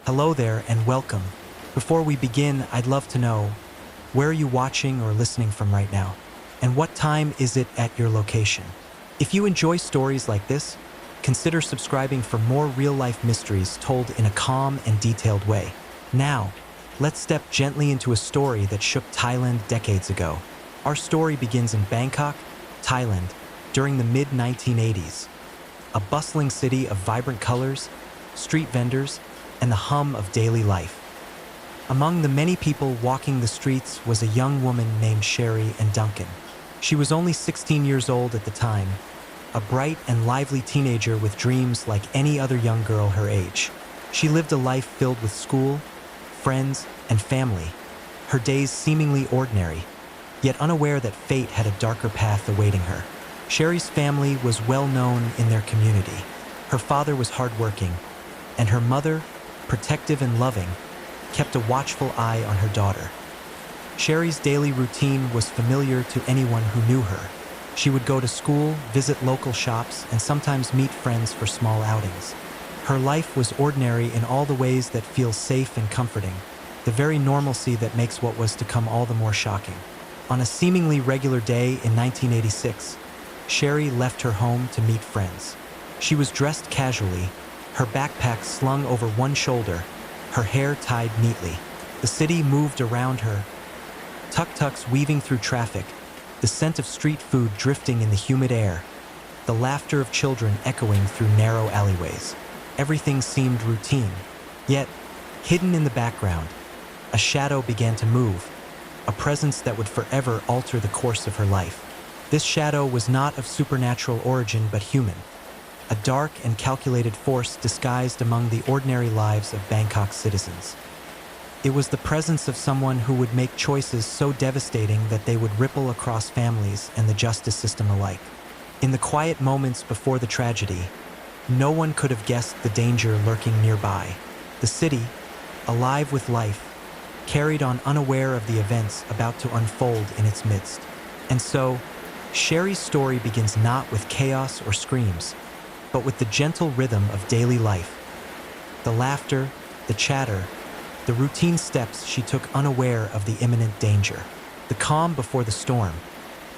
Hello there and welcome. Before we begin, I'd love to know, where are you watching or listening from right now? And what time is it at your location? If you enjoy stories like this, consider subscribing for more real-life mysteries told in a calm and detailed way. Now, let's step gently into a story that shook Thailand decades ago. Our story begins in Bangkok, Thailand, during the mid-1980s. A bustling city of vibrant colors, street vendors, and the hum of daily life. Among the many people walking the streets was a young woman named Sherry and Duncan. She was only 16 years old at the time, a bright and lively teenager with dreams like any other young girl her age. She lived a life filled with school, friends, and family, her days seemingly ordinary, yet unaware that fate had a darker path awaiting her. Sherry's family was well known in their community. Her father was hardworking, and her mother, protective and loving, kept a watchful eye on her daughter. Sherry's daily routine was familiar to anyone who knew her. She would go to school, visit local shops, and sometimes meet friends for small outings. Her life was ordinary in all the ways that feel safe and comforting, the very normalcy that makes what was to come all the more shocking. On a seemingly regular day in 1986, Sherry left her home to meet friends. She was dressed casually, her backpack slung over one shoulder, her hair tied neatly. The city moved around her, tuk-tuks weaving through traffic, the scent of street food drifting in the humid air, the laughter of children echoing through narrow alleyways. Everything seemed routine. Yet, hidden in the background, a shadow began to move, a presence that would forever alter the course of her life. This shadow was not of supernatural origin but human, a dark and calculated force disguised among the ordinary lives of Bangkok's citizens. It was the presence of someone who would make choices so devastating that they would ripple across families and the justice system alike. In the quiet moments before the tragedy, no one could have guessed the danger lurking nearby. The city, alive with life, carried on unaware of the events about to unfold in its midst. And so, Sherry's story begins not with chaos or screams, but with the gentle rhythm of daily life. The laughter, the chatter, the routine steps she took unaware of the imminent danger. The calm before the storm,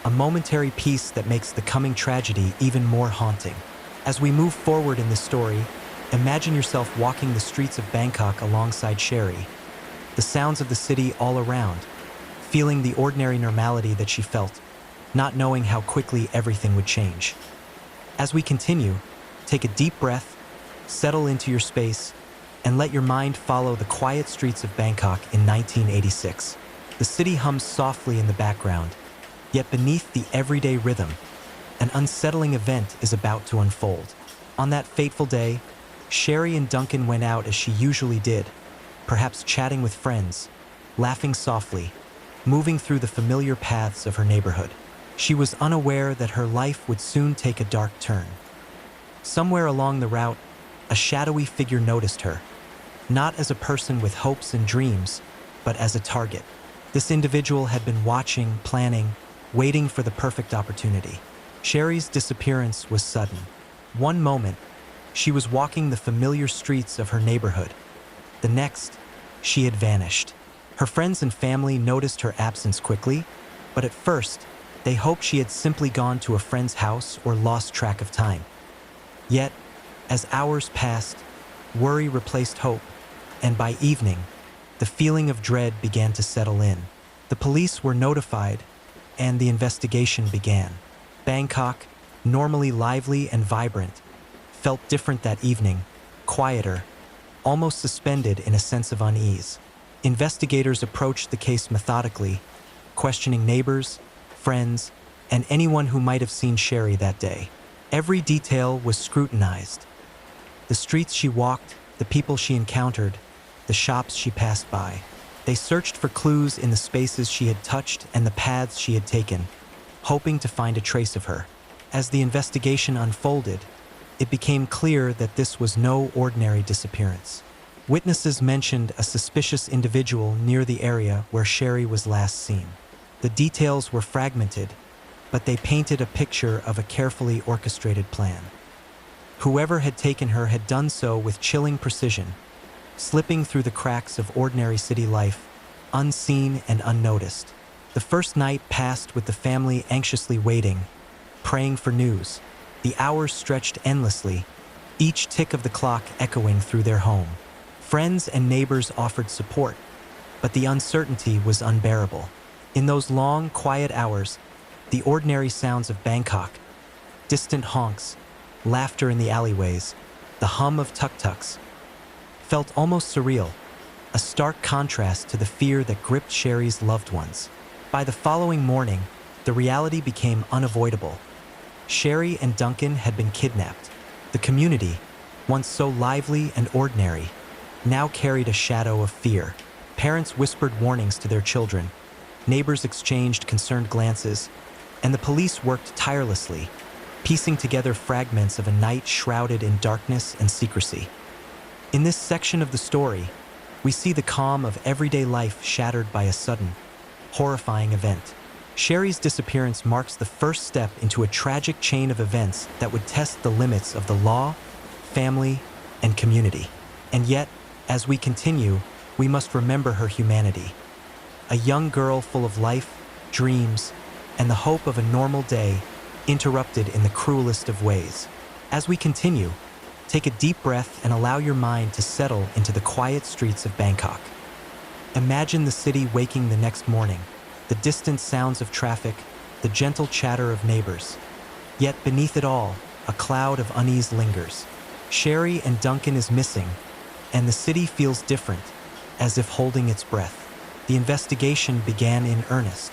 a momentary peace that makes the coming tragedy even more haunting. As we move forward in this story, imagine yourself walking the streets of Bangkok alongside Sherry, the sounds of the city all around, feeling the ordinary normality that she felt, not knowing how quickly everything would change. As we continue, take a deep breath, settle into your space, and let your mind follow the quiet streets of Bangkok in 1986. The city hums softly in the background, yet beneath the everyday rhythm, an unsettling event is about to unfold. On that fateful day, Sherry and Duncan went out as she usually did, perhaps chatting with friends, laughing softly, moving through the familiar paths of her neighborhood. She was unaware that her life would soon take a dark turn. Somewhere along the route, a shadowy figure noticed her, not as a person with hopes and dreams, but as a target. This individual had been watching, planning, waiting for the perfect opportunity. Sherry's disappearance was sudden. One moment, she was walking the familiar streets of her neighborhood. The next, she had vanished. Her friends and family noticed her absence quickly, but at first, they hoped she had simply gone to a friend's house or lost track of time. Yet, as hours passed, worry replaced hope, and by evening, the feeling of dread began to settle in. The police were notified, and the investigation began. Bangkok, normally lively and vibrant, felt different that evening, quieter, almost suspended in a sense of unease. Investigators approached the case methodically, questioning neighbors, friends, and anyone who might have seen Sherry that day. Every detail was scrutinized. The streets she walked, the people she encountered, the shops she passed by. They searched for clues in the spaces she had touched and the paths she had taken, hoping to find a trace of her. As the investigation unfolded, it became clear that this was no ordinary disappearance. Witnesses mentioned a suspicious individual near the area where Sherry was last seen. The details were fragmented, but they painted a picture of a carefully orchestrated plan. Whoever had taken her had done so with chilling precision, slipping through the cracks of ordinary city life, unseen and unnoticed. The first night passed with the family anxiously waiting, praying for news. The hours stretched endlessly, each tick of the clock echoing through their home. Friends and neighbors offered support, but the uncertainty was unbearable. In those long, quiet hours, the ordinary sounds of Bangkok, distant honks, laughter in the alleyways, the hum of tuk-tuks, felt almost surreal, a stark contrast to the fear that gripped Sherry's loved ones. By the following morning, the reality became unavoidable. Sherry and Duncan had been kidnapped. The community, once so lively and ordinary, now carried a shadow of fear. Parents whispered warnings to their children, neighbors exchanged concerned glances, and the police worked tirelessly, piecing together fragments of a night shrouded in darkness and secrecy. In this section of the story, we see the calm of everyday life shattered by a sudden, horrifying event. Sherry's disappearance marks the first step into a tragic chain of events that would test the limits of the law, family, and community. And yet, as we continue, we must remember her humanity. A young girl full of life, dreams, and the hope of a normal day, interrupted in the cruelest of ways. As we continue, take a deep breath and allow your mind to settle into the quiet streets of Bangkok. Imagine the city waking the next morning, the distant sounds of traffic, the gentle chatter of neighbors. Yet beneath it all, a cloud of unease lingers. Sherry and Duncan is missing, and the city feels different, as if holding its breath. The investigation began in earnest.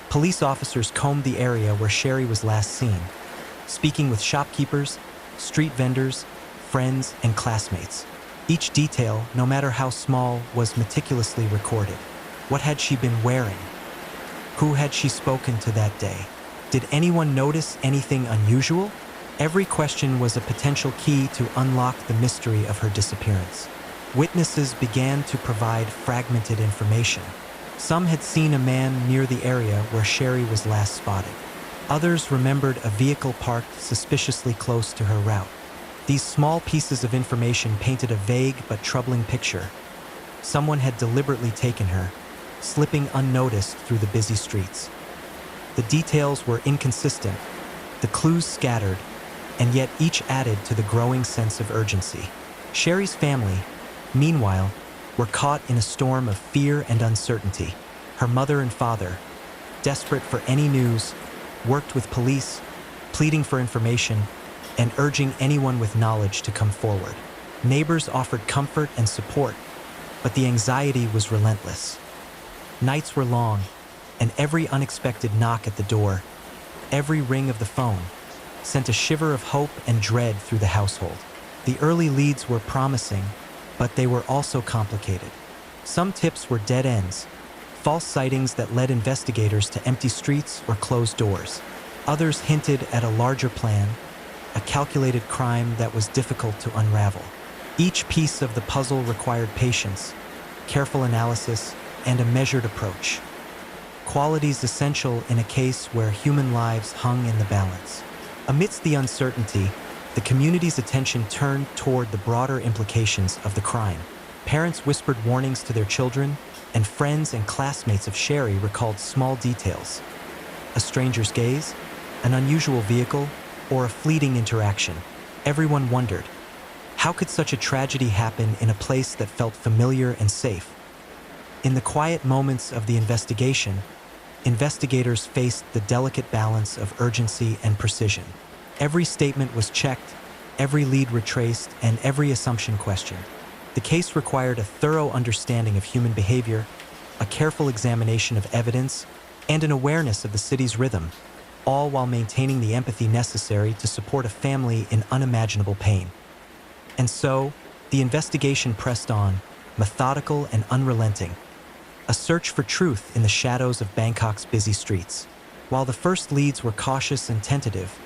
Police officers combed the area where Sherry was last seen, speaking with shopkeepers, street vendors, friends, and classmates. Each detail, no matter how small, was meticulously recorded. What had she been wearing? Who had she spoken to that day? Did anyone notice anything unusual? Every question was a potential key to unlock the mystery of her disappearance. Witnesses began to provide fragmented information. Some had seen a man near the area where Sherry was last spotted. Others remembered a vehicle parked suspiciously close to her route. These small pieces of information painted a vague but troubling picture. Someone had deliberately taken her, slipping unnoticed through the busy streets. The details were inconsistent, the clues scattered, and yet each added to the growing sense of urgency. Sherry's family, meanwhile, were caught in a storm of fear and uncertainty. Her mother and father, desperate for any news, worked with police, pleading for information, and urging anyone with knowledge to come forward. Neighbors offered comfort and support, but the anxiety was relentless. Nights were long, and every unexpected knock at the door, every ring of the phone, sent a shiver of hope and dread through the household. The early leads were promising, but they were also complicated. Some tips were dead ends, false sightings that led investigators to empty streets or closed doors. Others hinted at a larger plan, a calculated crime that was difficult to unravel. Each piece of the puzzle required patience, careful analysis, and a measured approach. Qualities essential in a case where human lives hung in the balance. Amidst the uncertainty, the community's attention turned toward the broader implications of the crime. Parents whispered warnings to their children, and friends and classmates of Sherry recalled small details. A stranger's gaze, an unusual vehicle, or a fleeting interaction. Everyone wondered, how could such a tragedy happen in a place that felt familiar and safe? In the quiet moments of the investigation, investigators faced the delicate balance of urgency and precision. Every statement was checked, every lead retraced, and every assumption questioned. The case required a thorough understanding of human behavior, a careful examination of evidence, and an awareness of the city's rhythm, all while maintaining the empathy necessary to support a family in unimaginable pain. And so, the investigation pressed on, methodical and unrelenting, a search for truth in the shadows of Bangkok's busy streets. While the first leads were cautious and tentative,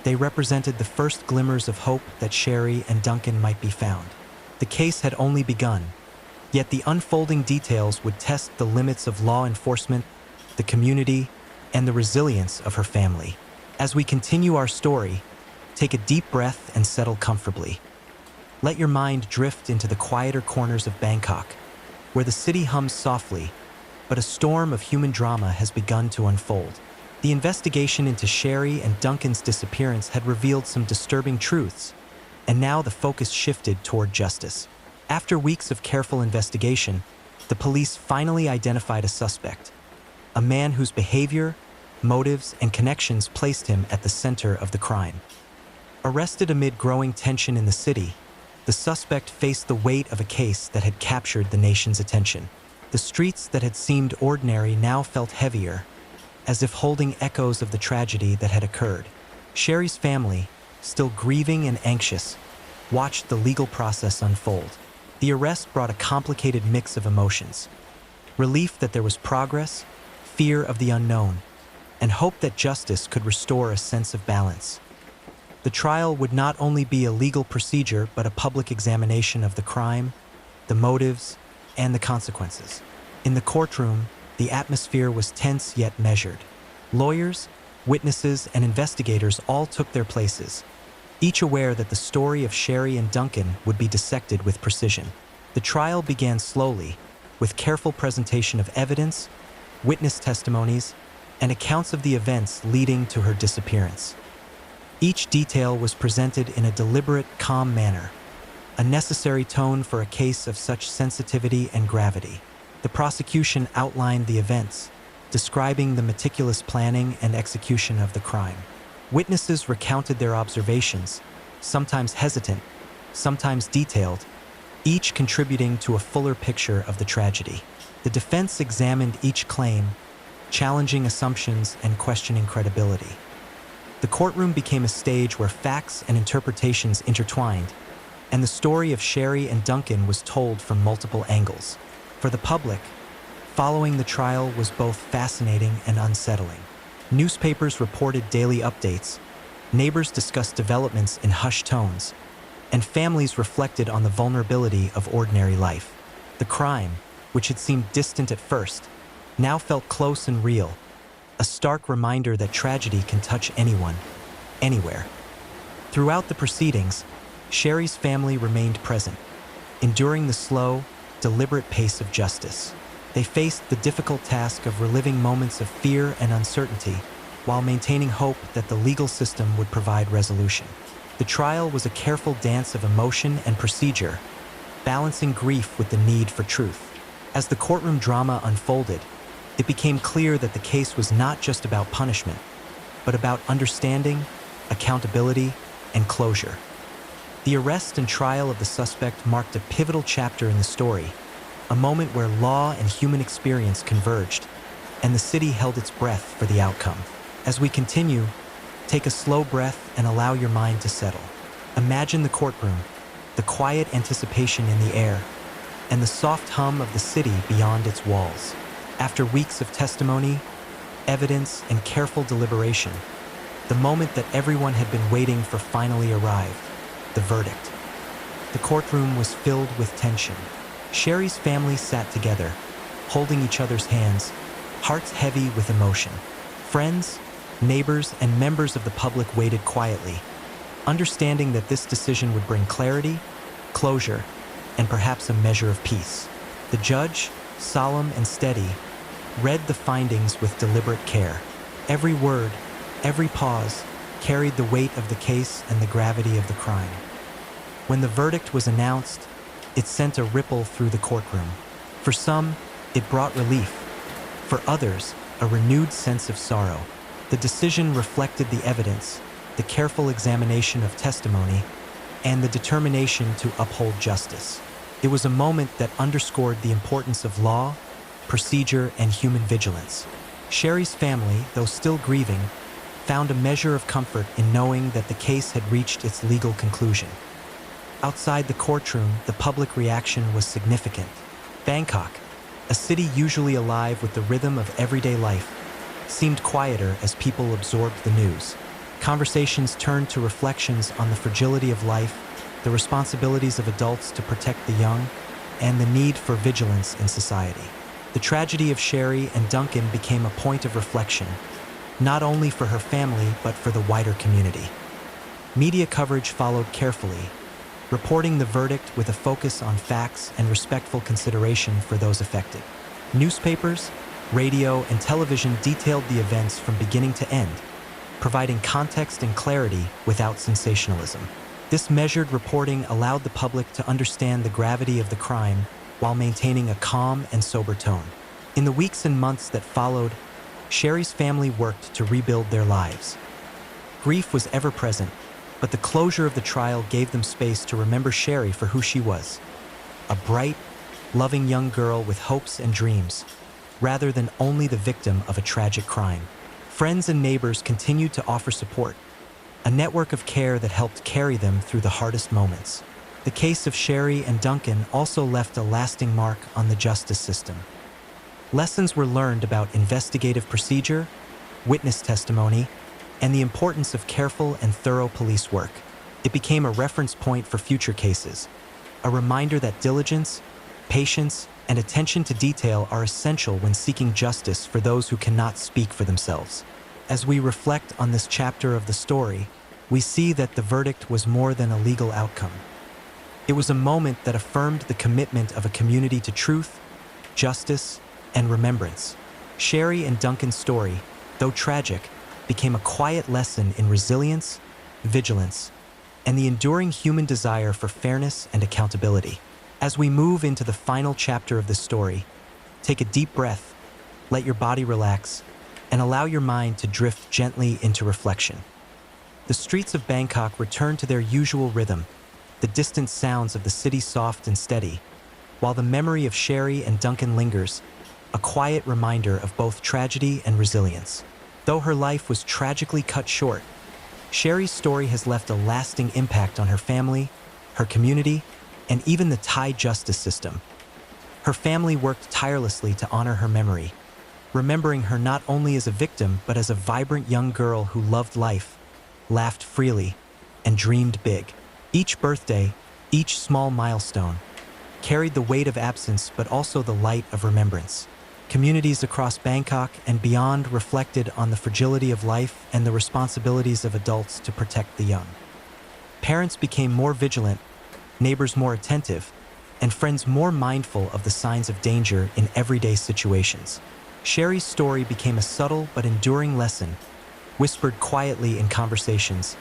they represented the first glimmers of hope that Sherry and Duncan might be found. The case had only begun, yet the unfolding details would test the limits of law enforcement, the community, and the resilience of her family. As we continue our story, take a deep breath and settle comfortably. Let your mind drift into the quieter corners of Bangkok, where the city hums softly, but a storm of human drama has begun to unfold. The investigation into Sherry and Duncan's disappearance had revealed some disturbing truths, and now the focus shifted toward justice. After weeks of careful investigation, the police finally identified a suspect, a man whose behavior, motives, and connections placed him at the center of the crime. Arrested amid growing tension in the city, the suspect faced the weight of a case that had captured the nation's attention. The streets that had seemed ordinary now felt heavier, as if holding echoes of the tragedy that had occurred. Sherry's family, still grieving and anxious, watched the legal process unfold. The arrest brought a complicated mix of emotions: relief that there was progress, fear of the unknown, and hope that justice could restore a sense of balance. The trial would not only be a legal procedure but a public examination of the crime, the motives, and the consequences. In the courtroom, the atmosphere was tense yet measured. Lawyers, witnesses, and investigators all took their places, each aware that the story of Sherry and Duncan would be dissected with precision. The trial began slowly, with careful presentation of evidence, witness testimonies, and accounts of the events leading to her disappearance. Each detail was presented in a deliberate, calm manner, a necessary tone for a case of such sensitivity and gravity. The prosecution outlined the events, describing the meticulous planning and execution of the crime. Witnesses recounted their observations, sometimes hesitant, sometimes detailed, each contributing to a fuller picture of the tragedy. The defense examined each claim, challenging assumptions and questioning credibility. The courtroom became a stage where facts and interpretations intertwined, and the story of Sherry and Duncan was told from multiple angles. For the public, following the trial was both fascinating and unsettling. Newspapers reported daily updates, neighbors discussed developments in hushed tones, and families reflected on the vulnerability of ordinary life. The crime, which had seemed distant at first, now felt close and real, a stark reminder that tragedy can touch anyone, anywhere. Throughout the proceedings, Sherry's family remained present, enduring the slow, deliberate pace of justice. They faced the difficult task of reliving moments of fear and uncertainty while maintaining hope that the legal system would provide resolution. The trial was a careful dance of emotion and procedure, balancing grief with the need for truth. As the courtroom drama unfolded, it became clear that the case was not just about punishment, but about understanding, accountability, and closure. The arrest and trial of the suspect marked a pivotal chapter in the story, a moment where law and human experience converged, and the city held its breath for the outcome. As we continue, take a slow breath and allow your mind to settle. Imagine the courtroom, the quiet anticipation in the air, and the soft hum of the city beyond its walls. After weeks of testimony, evidence, and careful deliberation, the moment that everyone had been waiting for finally arrived: the verdict. The courtroom was filled with tension. Sherry's family sat together, holding each other's hands, hearts heavy with emotion. Friends, neighbors, and members of the public waited quietly, understanding that this decision would bring clarity, closure, and perhaps a measure of peace. The judge, solemn and steady, read the findings with deliberate care. Every word, every pause, carried the weight of the case and the gravity of the crime. When the verdict was announced, it sent a ripple through the courtroom. For some, it brought relief. For others, a renewed sense of sorrow. The decision reflected the evidence, the careful examination of testimony, and the determination to uphold justice. It was a moment that underscored the importance of law, procedure, and human vigilance. Sherry's family, though still grieving, found a measure of comfort in knowing that the case had reached its legal conclusion. Outside the courtroom, the public reaction was significant. Bangkok, a city usually alive with the rhythm of everyday life, seemed quieter as people absorbed the news. Conversations turned to reflections on the fragility of life, the responsibilities of adults to protect the young, and the need for vigilance in society. The tragedy of Sherry and Duncan became a point of reflection, not only for her family but for the wider community. Media coverage followed carefully, reporting the verdict with a focus on facts and respectful consideration for those affected. Newspapers, radio, and television detailed the events from beginning to end, providing context and clarity without sensationalism. This measured reporting allowed the public to understand the gravity of the crime while maintaining a calm and sober tone. In the weeks and months that followed, Sherry's family worked to rebuild their lives. Grief was ever present, but the closure of the trial gave them space to remember Sherry for who she was, a bright, loving young girl with hopes and dreams, rather than only the victim of a tragic crime. Friends and neighbors continued to offer support, a network of care that helped carry them through the hardest moments. The case of Sherry and Duncan also left a lasting mark on the justice system. Lessons were learned about investigative procedure, witness testimony, and the importance of careful and thorough police work. It became a reference point for future cases, a reminder that diligence, patience, and attention to detail are essential when seeking justice for those who cannot speak for themselves. As we reflect on this chapter of the story, we see that the verdict was more than a legal outcome. It was a moment that affirmed the commitment of a community to truth, justice, and remembrance. Sherry and Duncan's story, though tragic, became a quiet lesson in resilience, vigilance, and the enduring human desire for fairness and accountability. As we move into the final chapter of this story, take a deep breath, let your body relax, and allow your mind to drift gently into reflection. The streets of Bangkok return to their usual rhythm, the distant sounds of the city soft and steady, while the memory of Sherry and Duncan lingers, a quiet reminder of both tragedy and resilience. Though her life was tragically cut short, Sherry's story has left a lasting impact on her family, her community, and even the Thai justice system. Her family worked tirelessly to honor her memory, remembering her not only as a victim but as a vibrant young girl who loved life, laughed freely, and dreamed big. Each birthday, each small milestone, carried the weight of absence but also the light of remembrance. Communities across Bangkok and beyond reflected on the fragility of life and the responsibilities of adults to protect the young. Parents became more vigilant, neighbors more attentive, and friends more mindful of the signs of danger in everyday situations. Sherry's story became a subtle but enduring lesson, whispered quietly in conversations,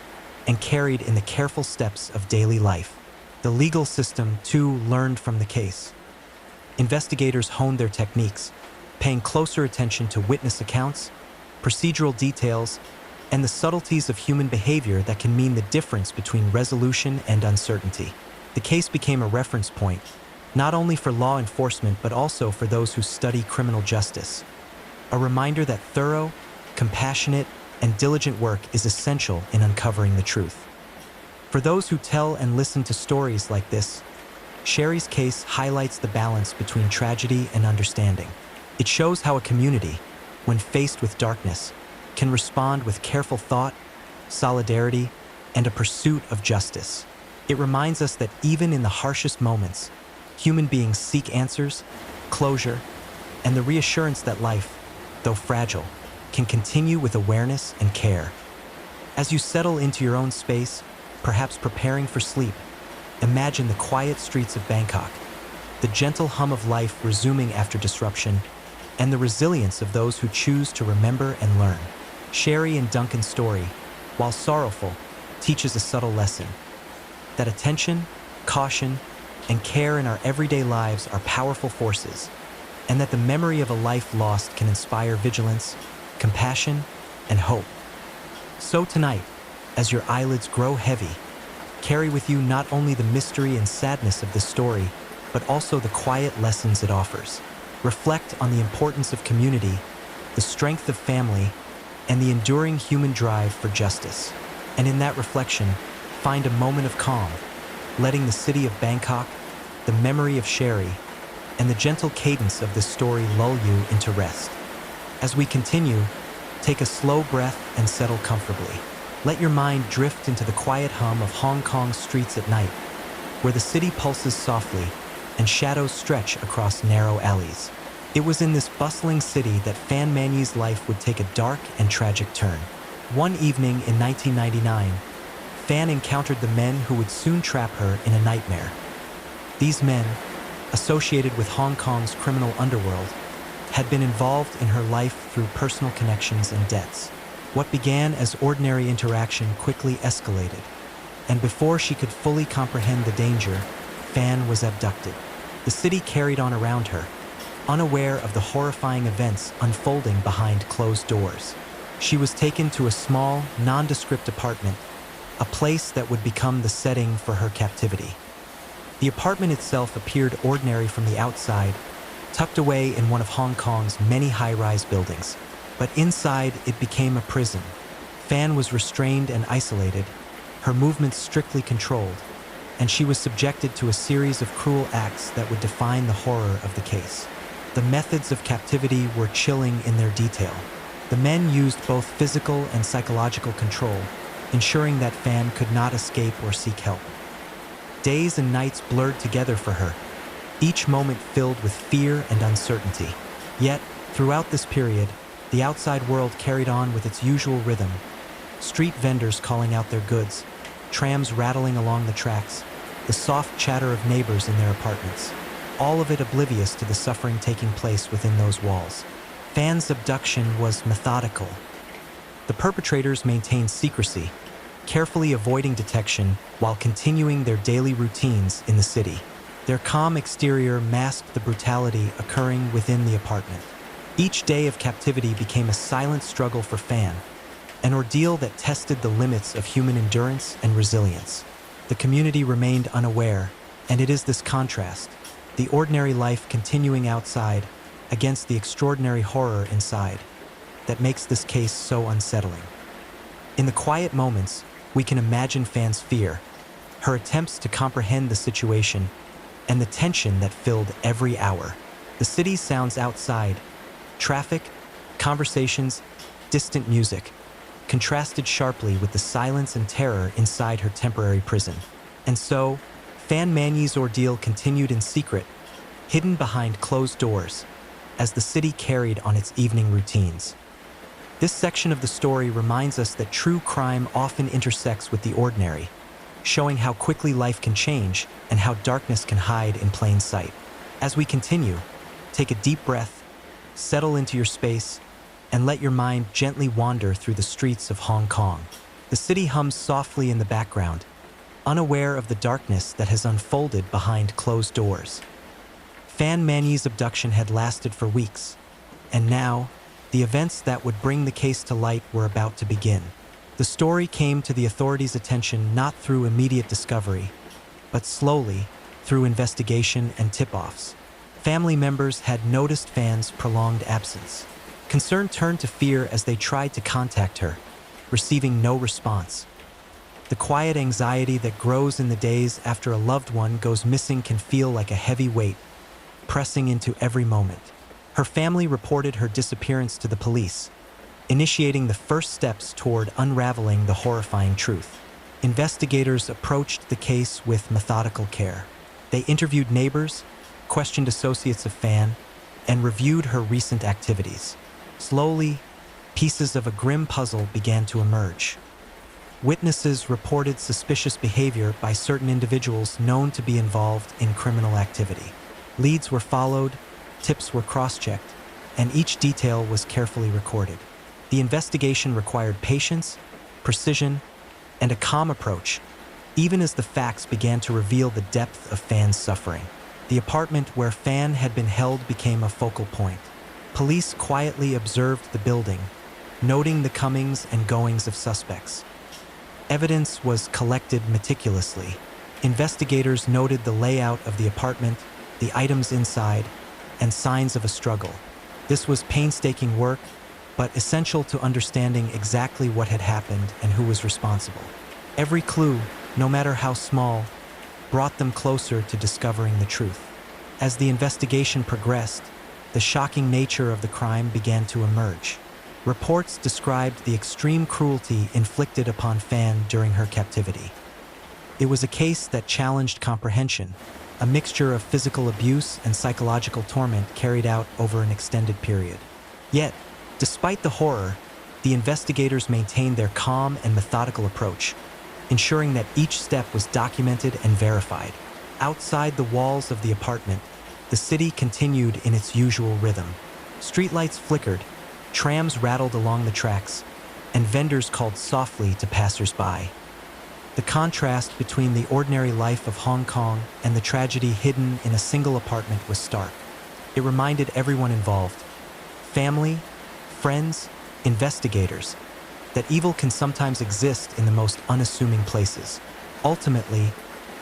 and carried in the careful steps of daily life. The legal system, too, learned from the case. Investigators honed their techniques, paying closer attention to witness accounts, procedural details, and the subtleties of human behavior that can mean the difference between resolution and uncertainty. The case became a reference point, not only for law enforcement but also for those who study criminal justice. A reminder that thorough, compassionate, and diligent work is essential in uncovering the truth. For those who tell and listen to stories like this, Sherry's case highlights the balance between tragedy and understanding. It shows how a community, when faced with darkness, can respond with careful thought, solidarity, and a pursuit of justice. It reminds us that even in the harshest moments, human beings seek answers, closure, and the reassurance that life, though fragile, can continue with awareness and care. As you settle into your own space, perhaps preparing for sleep, imagine the quiet streets of Bangkok, the gentle hum of life resuming after disruption, and the resilience of those who choose to remember and learn. Sherry and Duncan's story, while sorrowful, teaches a subtle lesson: that attention, caution, and care in our everyday lives are powerful forces, and that the memory of a life lost can inspire vigilance, compassion, and hope. So tonight, as your eyelids grow heavy, carry with you not only the mystery and sadness of this story, but also the quiet lessons it offers. Reflect on the importance of community, the strength of family, and the enduring human drive for justice. And in that reflection, find a moment of calm, letting the city of Bangkok, the memory of Sherry, and the gentle cadence of this story lull you into rest. As we continue, take a slow breath and settle comfortably. Let your mind drift into the quiet hum of Hong Kong's streets at night, where the city pulses softly and shadows stretch across narrow alleys. It was in this bustling city that Phan Manyi's life would take a dark and tragic turn. One evening in 1999, Fan encountered the men who would soon trap her in a nightmare. These men, associated with Hong Kong's criminal underworld, had been involved in her life through personal connections and debts. What began as ordinary interaction quickly escalated, and before she could fully comprehend the danger, Fan was abducted. The city carried on around her, unaware of the horrifying events unfolding behind closed doors. She was taken to a small, nondescript apartment, a place that would become the setting for her captivity. The apartment itself appeared ordinary from the outside, tucked away in one of Hong Kong's many high-rise buildings. But inside, it became a prison. Fan was restrained and isolated, her movements strictly controlled, and she was subjected to a series of cruel acts that would define the horror of the case. The methods of captivity were chilling in their detail. The men used both physical and psychological control, ensuring that Fan could not escape or seek help. Days and nights blurred together for her, each moment filled with fear and uncertainty. Yet, throughout this period, the outside world carried on with its usual rhythm. Street vendors calling out their goods, trams rattling along the tracks, the soft chatter of neighbors in their apartments, all of it oblivious to the suffering taking place within those walls. Fan's abduction was methodical. The perpetrators maintained secrecy, carefully avoiding detection while continuing their daily routines in the city. Their calm exterior masked the brutality occurring within the apartment. Each day of captivity became a silent struggle for Fan, an ordeal that tested the limits of human endurance and resilience. The community remained unaware, and it is this contrast, the ordinary life continuing outside against the extraordinary horror inside, that makes this case so unsettling. In the quiet moments, we can imagine Fan's fear, her attempts to comprehend the situation, and the tension that filled every hour. The city's sounds outside, traffic, conversations, distant music, contrasted sharply with the silence and terror inside her temporary prison. And so, Fan Manyi's ordeal continued in secret, hidden behind closed doors, as the city carried on its evening routines. This section of the story reminds us that true crime often intersects with the ordinary, showing how quickly life can change and how darkness can hide in plain sight. As we continue, take a deep breath, settle into your space, and let your mind gently wander through the streets of Hong Kong. The city hums softly in the background, unaware of the darkness that has unfolded behind closed doors. Fan Manyi's abduction had lasted for weeks, and now, the events that would bring the case to light were about to begin. The story came to the authorities' attention not through immediate discovery, but slowly, through investigation and tip-offs. Family members had noticed Fan's prolonged absence. Concern turned to fear as they tried to contact her, receiving no response. The quiet anxiety that grows in the days after a loved one goes missing can feel like a heavy weight, pressing into every moment. Her family reported her disappearance to the police, initiating the first steps toward unraveling the horrifying truth. Investigators approached the case with methodical care. They interviewed neighbors, questioned associates of Fan, and reviewed her recent activities. Slowly, pieces of a grim puzzle began to emerge. Witnesses reported suspicious behavior by certain individuals known to be involved in criminal activity. Leads were followed, tips were cross-checked, and each detail was carefully recorded. The investigation required patience, precision, and a calm approach, even as the facts began to reveal the depth of Fan's suffering. The apartment where Fan had been held became a focal point. Police quietly observed the building, noting the comings and goings of suspects. Evidence was collected meticulously. Investigators noted the layout of the apartment, the items inside, and signs of a struggle. This was painstaking work, but essential to understanding exactly what had happened and who was responsible. Every clue, no matter how small, brought them closer to discovering the truth. As the investigation progressed, the shocking nature of the crime began to emerge. Reports described the extreme cruelty inflicted upon Fan during her captivity. It was a case that challenged comprehension, a mixture of physical abuse and psychological torment carried out over an extended period. Yet, despite the horror, the investigators maintained their calm and methodical approach, ensuring that each step was documented and verified. Outside the walls of the apartment, the city continued in its usual rhythm. Streetlights flickered, trams rattled along the tracks, and vendors called softly to passers-by. The contrast between the ordinary life of Hong Kong and the tragedy hidden in a single apartment was stark. It reminded everyone involved, family, friends, investigators, that evil can sometimes exist in the most unassuming places. Ultimately,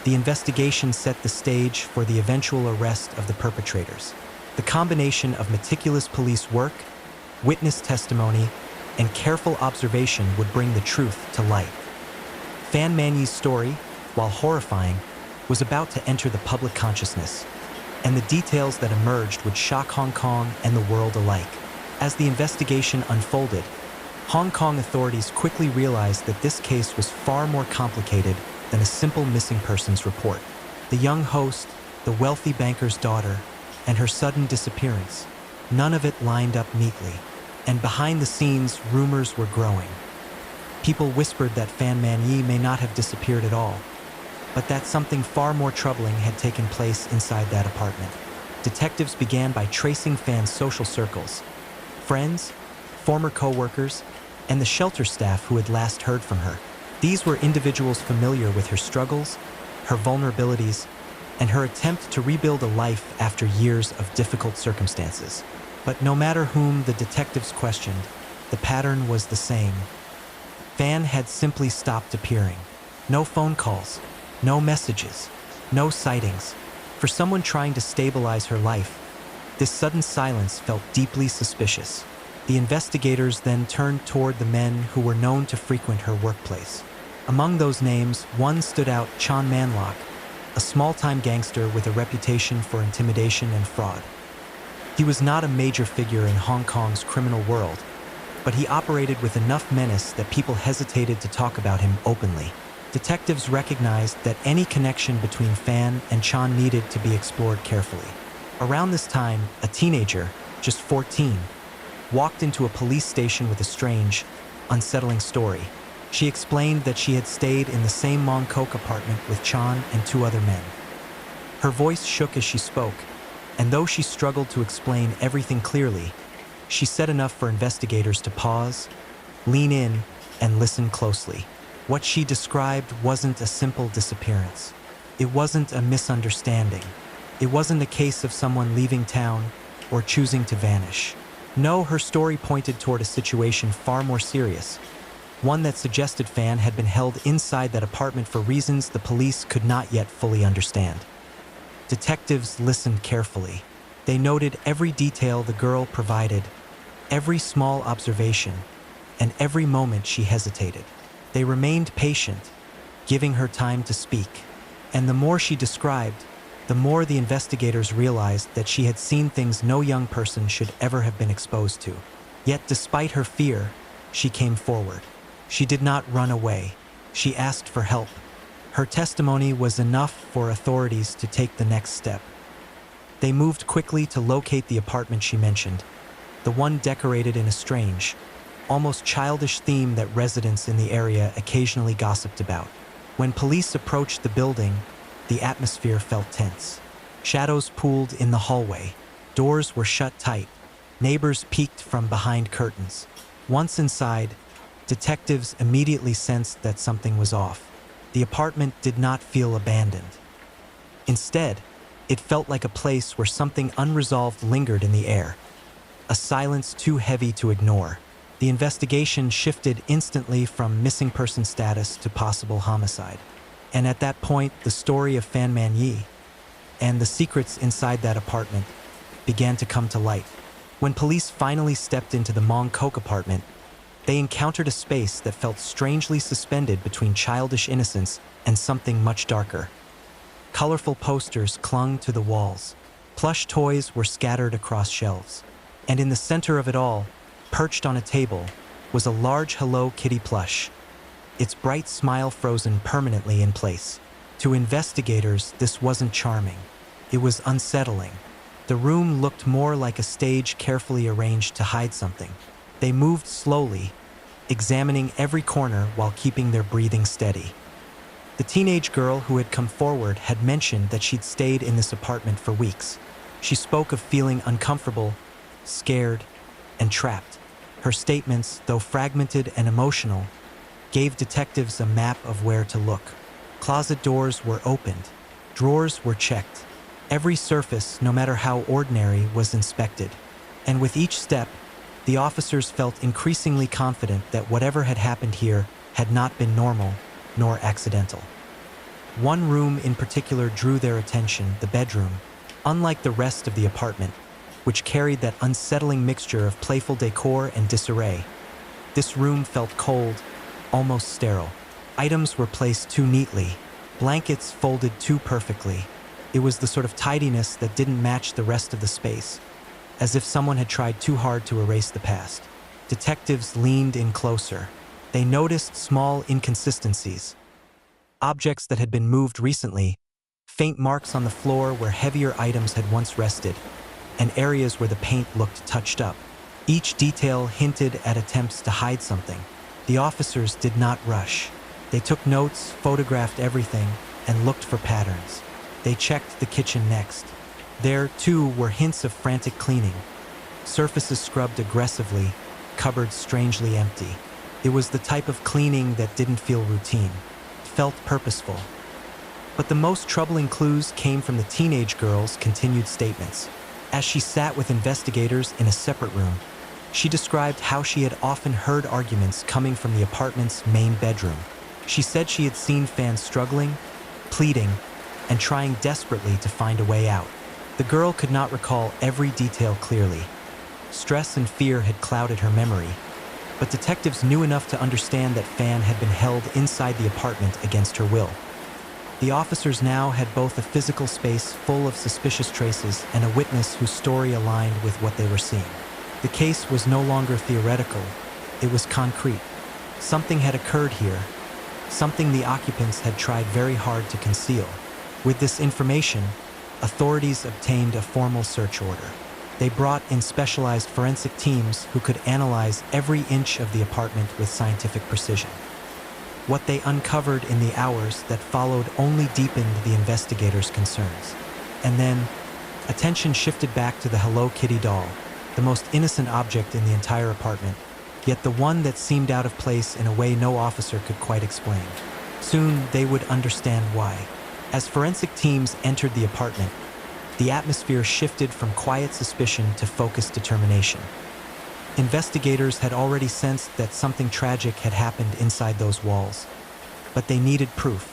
the investigation set the stage for the eventual arrest of the perpetrators. The combination of meticulous police work, witness testimony, and careful observation would bring the truth to light. Fan Manyi's story, while horrifying, was about to enter the public consciousness, and the details that emerged would shock Hong Kong and the world alike. As the investigation unfolded, Hong Kong authorities quickly realized that this case was far more complicated than a simple missing persons report. The young host, the wealthy banker's daughter, and her sudden disappearance, none of it lined up neatly. And behind the scenes, rumors were growing. People whispered that Fan Manyi may not have disappeared at all, but that something far more troubling had taken place inside that apartment. Detectives began by tracing Fan's social circles, friends, former co-workers, and the shelter staff who had last heard from her. These were individuals familiar with her struggles, her vulnerabilities, and her attempt to rebuild a life after years of difficult circumstances. But no matter whom the detectives questioned, the pattern was the same. Fan had simply stopped appearing. No phone calls, no messages, no sightings. For someone trying to stabilize her life, this sudden silence felt deeply suspicious. The investigators then turned toward the men who were known to frequent her workplace. Among those names, one stood out: Chan Manlock, a small-time gangster with a reputation for intimidation and fraud. He was not a major figure in Hong Kong's criminal world, but he operated with enough menace that people hesitated to talk about him openly. Detectives recognized that any connection between Fan and Chan needed to be explored carefully. Around this time, a teenager, just 14, walked into a police station with a strange, unsettling story. She explained that she had stayed in the same Mong Kok apartment with Chan and two other men. Her voice shook as she spoke, and though she struggled to explain everything clearly, she said enough for investigators to pause, lean in, and listen closely. What she described wasn't a simple disappearance. It wasn't a misunderstanding. It wasn't a case of someone leaving town or choosing to vanish. No, her story pointed toward a situation far more serious, one that suggested Fan had been held inside that apartment for reasons the police could not yet fully understand. Detectives listened carefully. They noted every detail the girl provided, every small observation, and every moment she hesitated. They remained patient, giving her time to speak. And the more she described, the more the investigators realized that she had seen things no young person should ever have been exposed to. Yet despite her fear, she came forward. She did not run away. She asked for help. Her testimony was enough for authorities to take the next step. They moved quickly to locate the apartment she mentioned, the one decorated in a strange, almost childish theme that residents in the area occasionally gossiped about. When police approached the building, the atmosphere felt tense. Shadows pooled in the hallway. Doors were shut tight. Neighbors peeked from behind curtains. Once inside, detectives immediately sensed that something was off. The apartment did not feel abandoned. Instead, it felt like a place where something unresolved lingered in the air, a silence too heavy to ignore. The investigation shifted instantly from missing person status to possible homicide. And at that point, the story of Fan Manyi and the secrets inside that apartment began to come to light. When police finally stepped into the Mong Kok apartment, they encountered a space that felt strangely suspended between childish innocence and something much darker. Colorful posters clung to the walls. Plush toys were scattered across shelves. And in the center of it all, perched on a table, was a large Hello Kitty plush, its bright smile frozen permanently in place. To investigators, this wasn't charming. It was unsettling. The room looked more like a stage carefully arranged to hide something. They moved slowly, examining every corner while keeping their breathing steady. The teenage girl who had come forward had mentioned that she'd stayed in this apartment for weeks. She spoke of feeling uncomfortable, scared, and trapped. Her statements, though fragmented and emotional, gave detectives a map of where to look. Closet doors were opened. Drawers were checked. Every surface, no matter how ordinary, was inspected. And with each step, the officers felt increasingly confident that whatever had happened here had not been normal nor accidental. One room in particular drew their attention, the bedroom. Unlike the rest of the apartment, which carried that unsettling mixture of playful decor and disarray, this room felt cold, almost sterile. Items were placed too neatly, blankets folded too perfectly. It was the sort of tidiness that didn't match the rest of the space, as if someone had tried too hard to erase the past. Detectives leaned in closer. They noticed small inconsistencies, objects that had been moved recently, faint marks on the floor where heavier items had once rested, and areas where the paint looked touched up. Each detail hinted at attempts to hide something. The officers did not rush. They took notes, photographed everything, and looked for patterns. They checked the kitchen next. There, too, were hints of frantic cleaning. Surfaces scrubbed aggressively, cupboards strangely empty. It was the type of cleaning that didn't feel routine. It felt purposeful. But the most troubling clues came from the teenage girl's continued statements. As she sat with investigators in a separate room, she described how she had often heard arguments coming from the apartment's main bedroom. She said she had seen fans struggling, pleading, and trying desperately to find a way out. The girl could not recall every detail clearly. Stress and fear had clouded her memory, but detectives knew enough to understand that Fan had been held inside the apartment against her will. The officers now had both a physical space full of suspicious traces and a witness whose story aligned with what they were seeing. The case was no longer theoretical, it was concrete. Something had occurred here, something the occupants had tried very hard to conceal. With this information, authorities obtained a formal search order. They brought in specialized forensic teams who could analyze every inch of the apartment with scientific precision. What they uncovered in the hours that followed only deepened the investigators' concerns. And then, attention shifted back to the Hello Kitty doll, the most innocent object in the entire apartment, yet the one that seemed out of place in a way no officer could quite explain. Soon, they would understand why. As forensic teams entered the apartment, the atmosphere shifted from quiet suspicion to focused determination. Investigators had already sensed that something tragic had happened inside those walls, but they needed proof.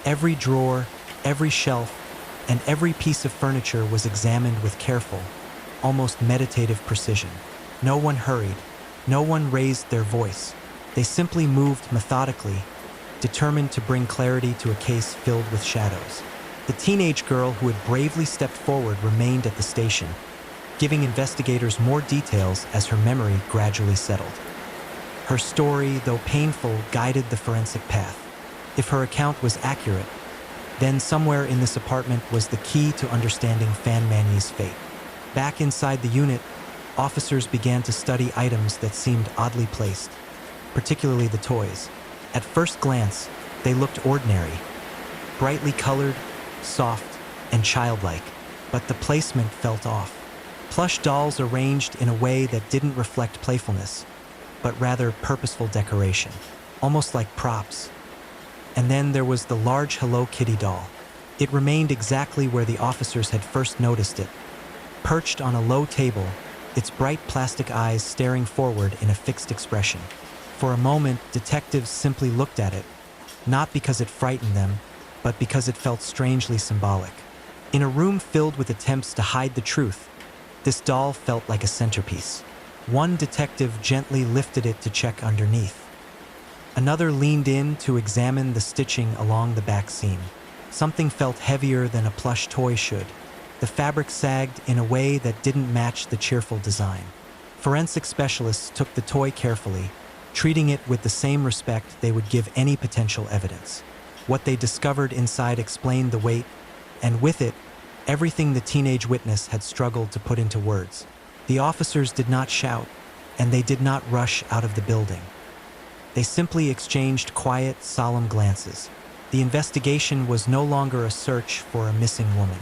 Every drawer, every shelf, and every piece of furniture was examined with careful, almost meditative precision. No one hurried, no one raised their voice. They simply moved methodically, determined to bring clarity to a case filled with shadows. The teenage girl who had bravely stepped forward remained at the station, giving investigators more details as her memory gradually settled. Her story, though painful, guided the forensic path. If her account was accurate, then somewhere in this apartment was the key to understanding Fan Manyi's fate. Back inside the unit, officers began to study items that seemed oddly placed, particularly the toys. At first glance, they looked ordinary, brightly colored, soft, and childlike, but the placement felt off. Plush dolls arranged in a way that didn't reflect playfulness, but rather purposeful decoration, almost like props. And then there was the large Hello Kitty doll. It remained exactly where the officers had first noticed it, perched on a low table, its bright plastic eyes staring forward in a fixed expression. For a moment, detectives simply looked at it, not because it frightened them, but because it felt strangely symbolic. In a room filled with attempts to hide the truth, this doll felt like a centerpiece. One detective gently lifted it to check underneath. Another leaned in to examine the stitching along the back seam. Something felt heavier than a plush toy should. The fabric sagged in a way that didn't match the cheerful design. Forensic specialists took the toy carefully, treating it with the same respect they would give any potential evidence. What they discovered inside explained the weight, and with it, everything the teenage witness had struggled to put into words. The officers did not shout, and they did not rush out of the building. They simply exchanged quiet, solemn glances. The investigation was no longer a search for a missing woman.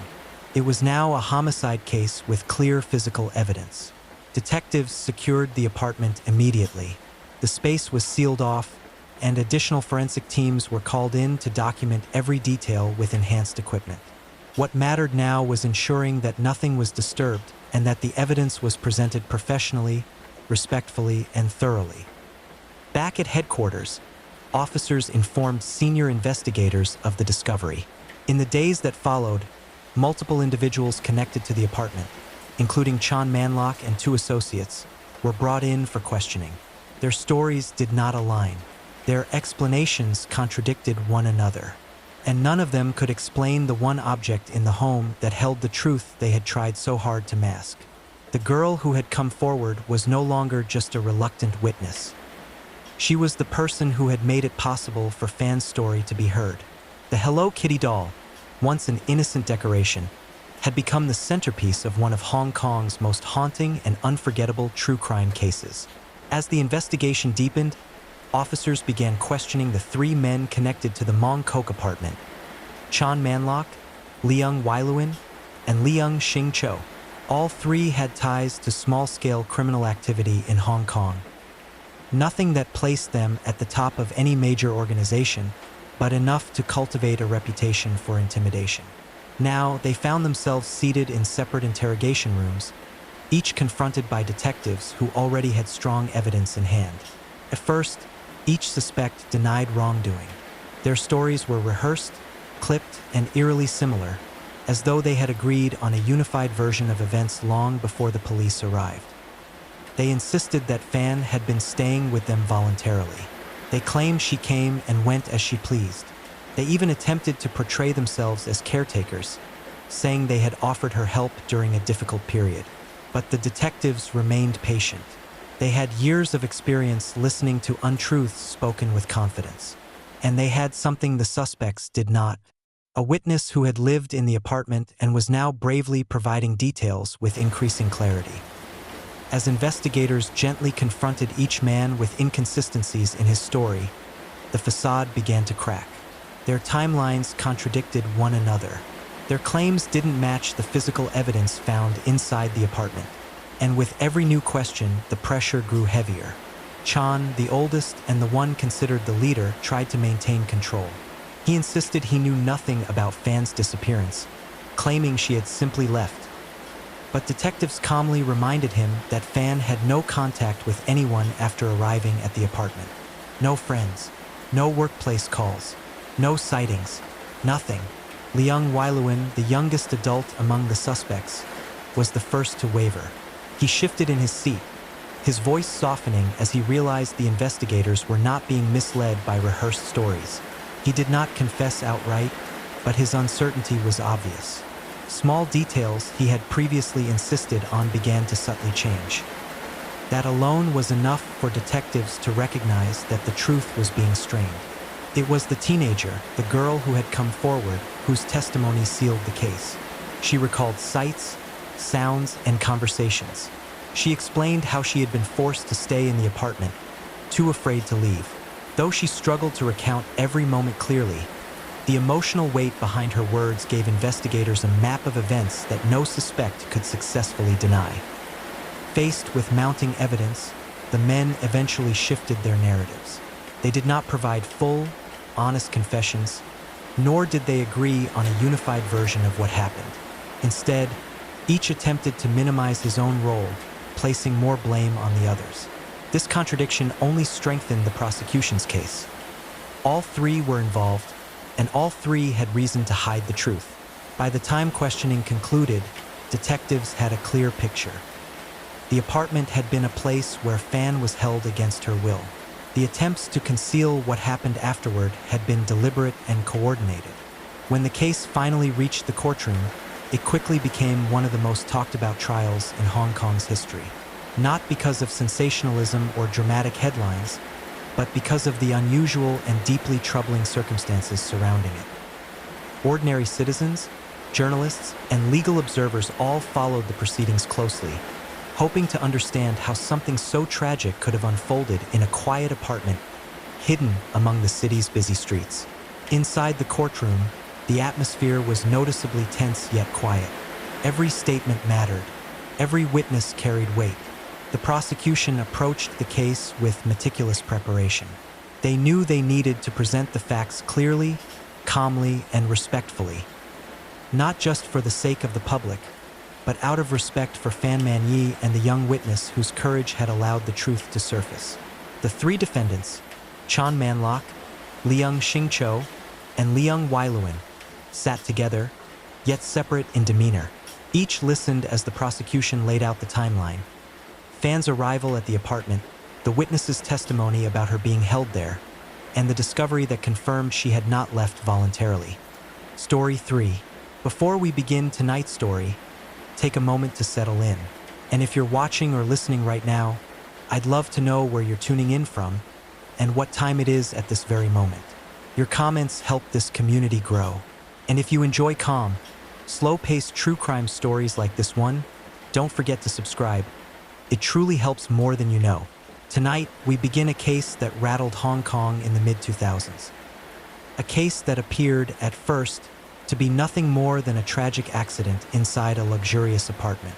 It was now a homicide case with clear physical evidence. Detectives secured the apartment immediately. The space was sealed off, and additional forensic teams were called in to document every detail with enhanced equipment. What mattered now was ensuring that nothing was disturbed and that the evidence was presented professionally, respectfully, and thoroughly. Back at headquarters, officers informed senior investigators of the discovery. In the days that followed, multiple individuals connected to the apartment, including Chan Manlock and 2 associates, were brought in for questioning. Their stories did not align. Their explanations contradicted one another, and none of them could explain the one object in the home that held the truth they had tried so hard to mask. The girl who had come forward was no longer just a reluctant witness. She was the person who had made it possible for Fan's story to be heard. The Hello Kitty doll, once an innocent decoration, had become the centerpiece of one of Hong Kong's most haunting and unforgettable true crime cases. As the investigation deepened, officers began questioning the 3 men connected to the Mong Kok apartment: Chan Manlock, Leung Wailuan, and Leung Xing Cho. All 3 had ties to small-scale criminal activity in Hong Kong. Nothing that placed them at the top of any major organization, but enough to cultivate a reputation for intimidation. Now, they found themselves seated in separate interrogation rooms, each confronted by detectives who already had strong evidence in hand. At first, each suspect denied wrongdoing. Their stories were rehearsed, clipped, and eerily similar, as though they had agreed on a unified version of events long before the police arrived. They insisted that Fan had been staying with them voluntarily. They claimed she came and went as she pleased. They even attempted to portray themselves as caretakers, saying they had offered her help during a difficult period. But the detectives remained patient. They had years of experience listening to untruths spoken with confidence. And they had something the suspects did not: a witness who had lived in the apartment and was now bravely providing details with increasing clarity. As investigators gently confronted each man with inconsistencies in his story, the facade began to crack. Their timelines contradicted one another. Their claims didn't match the physical evidence found inside the apartment. And with every new question, the pressure grew heavier. Chan, the oldest and the one considered the leader, tried to maintain control. He insisted he knew nothing about Fan's disappearance, claiming she had simply left. But detectives calmly reminded him that Fan had no contact with anyone after arriving at the apartment. No friends, no workplace calls, no sightings, nothing. Leung Wailuan, the youngest adult among the suspects, was the first to waver. He shifted in his seat, his voice softening as he realized the investigators were not being misled by rehearsed stories. He did not confess outright, but his uncertainty was obvious. Small details he had previously insisted on began to subtly change. That alone was enough for detectives to recognize that the truth was being strained. It was the teenager, the girl who had come forward, whose testimony sealed the case. She recalled sights, sounds, and conversations. She explained how she had been forced to stay in the apartment, too afraid to leave. Though she struggled to recount every moment clearly, the emotional weight behind her words gave investigators a map of events that no suspect could successfully deny. Faced with mounting evidence, the men eventually shifted their narratives. They did not provide full, honest confessions, nor did they agree on a unified version of what happened. Instead, each attempted to minimize his own role, placing more blame on the others. This contradiction only strengthened the prosecution's case. All 3 were involved, and all 3 had reason to hide the truth. By the time questioning concluded, detectives had a clear picture. The apartment had been a place where Fan was held against her will. The attempts to conceal what happened afterward had been deliberate and coordinated. When the case finally reached the courtroom, it quickly became one of the most talked about trials in Hong Kong's history. Not because of sensationalism or dramatic headlines, but because of the unusual and deeply troubling circumstances surrounding it. Ordinary citizens, journalists, and legal observers all followed the proceedings closely, hoping to understand how something so tragic could have unfolded in a quiet apartment hidden among the city's busy streets. Inside the courtroom, the atmosphere was noticeably tense yet quiet. Every statement mattered. Every witness carried weight. The prosecution approached the case with meticulous preparation. They knew they needed to present the facts clearly, calmly, and respectfully. Not just for the sake of the public, but out of respect for Fan Man Yi and the young witness whose courage had allowed the truth to surface. The three defendants, Chan Manlok, Liang Xingqiu, and Liang Wailuan, sat together, yet separate in demeanor. Each listened as the prosecution laid out the timeline. Fan's arrival at the apartment, the witness's testimony about her being held there, and the discovery that confirmed she had not left voluntarily. Story 3. Before we begin tonight's story, take a moment to settle in. And if you're watching or listening right now, I'd love to know where you're tuning in from and what time it is at this very moment. Your comments help this community grow. And if you enjoy calm, slow-paced true crime stories like this one, don't forget to subscribe. It truly helps more than you know. Tonight, we begin a case that rattled Hong Kong in the mid-2000s. A case that appeared, at first, to be nothing more than a tragic accident inside a luxurious apartment.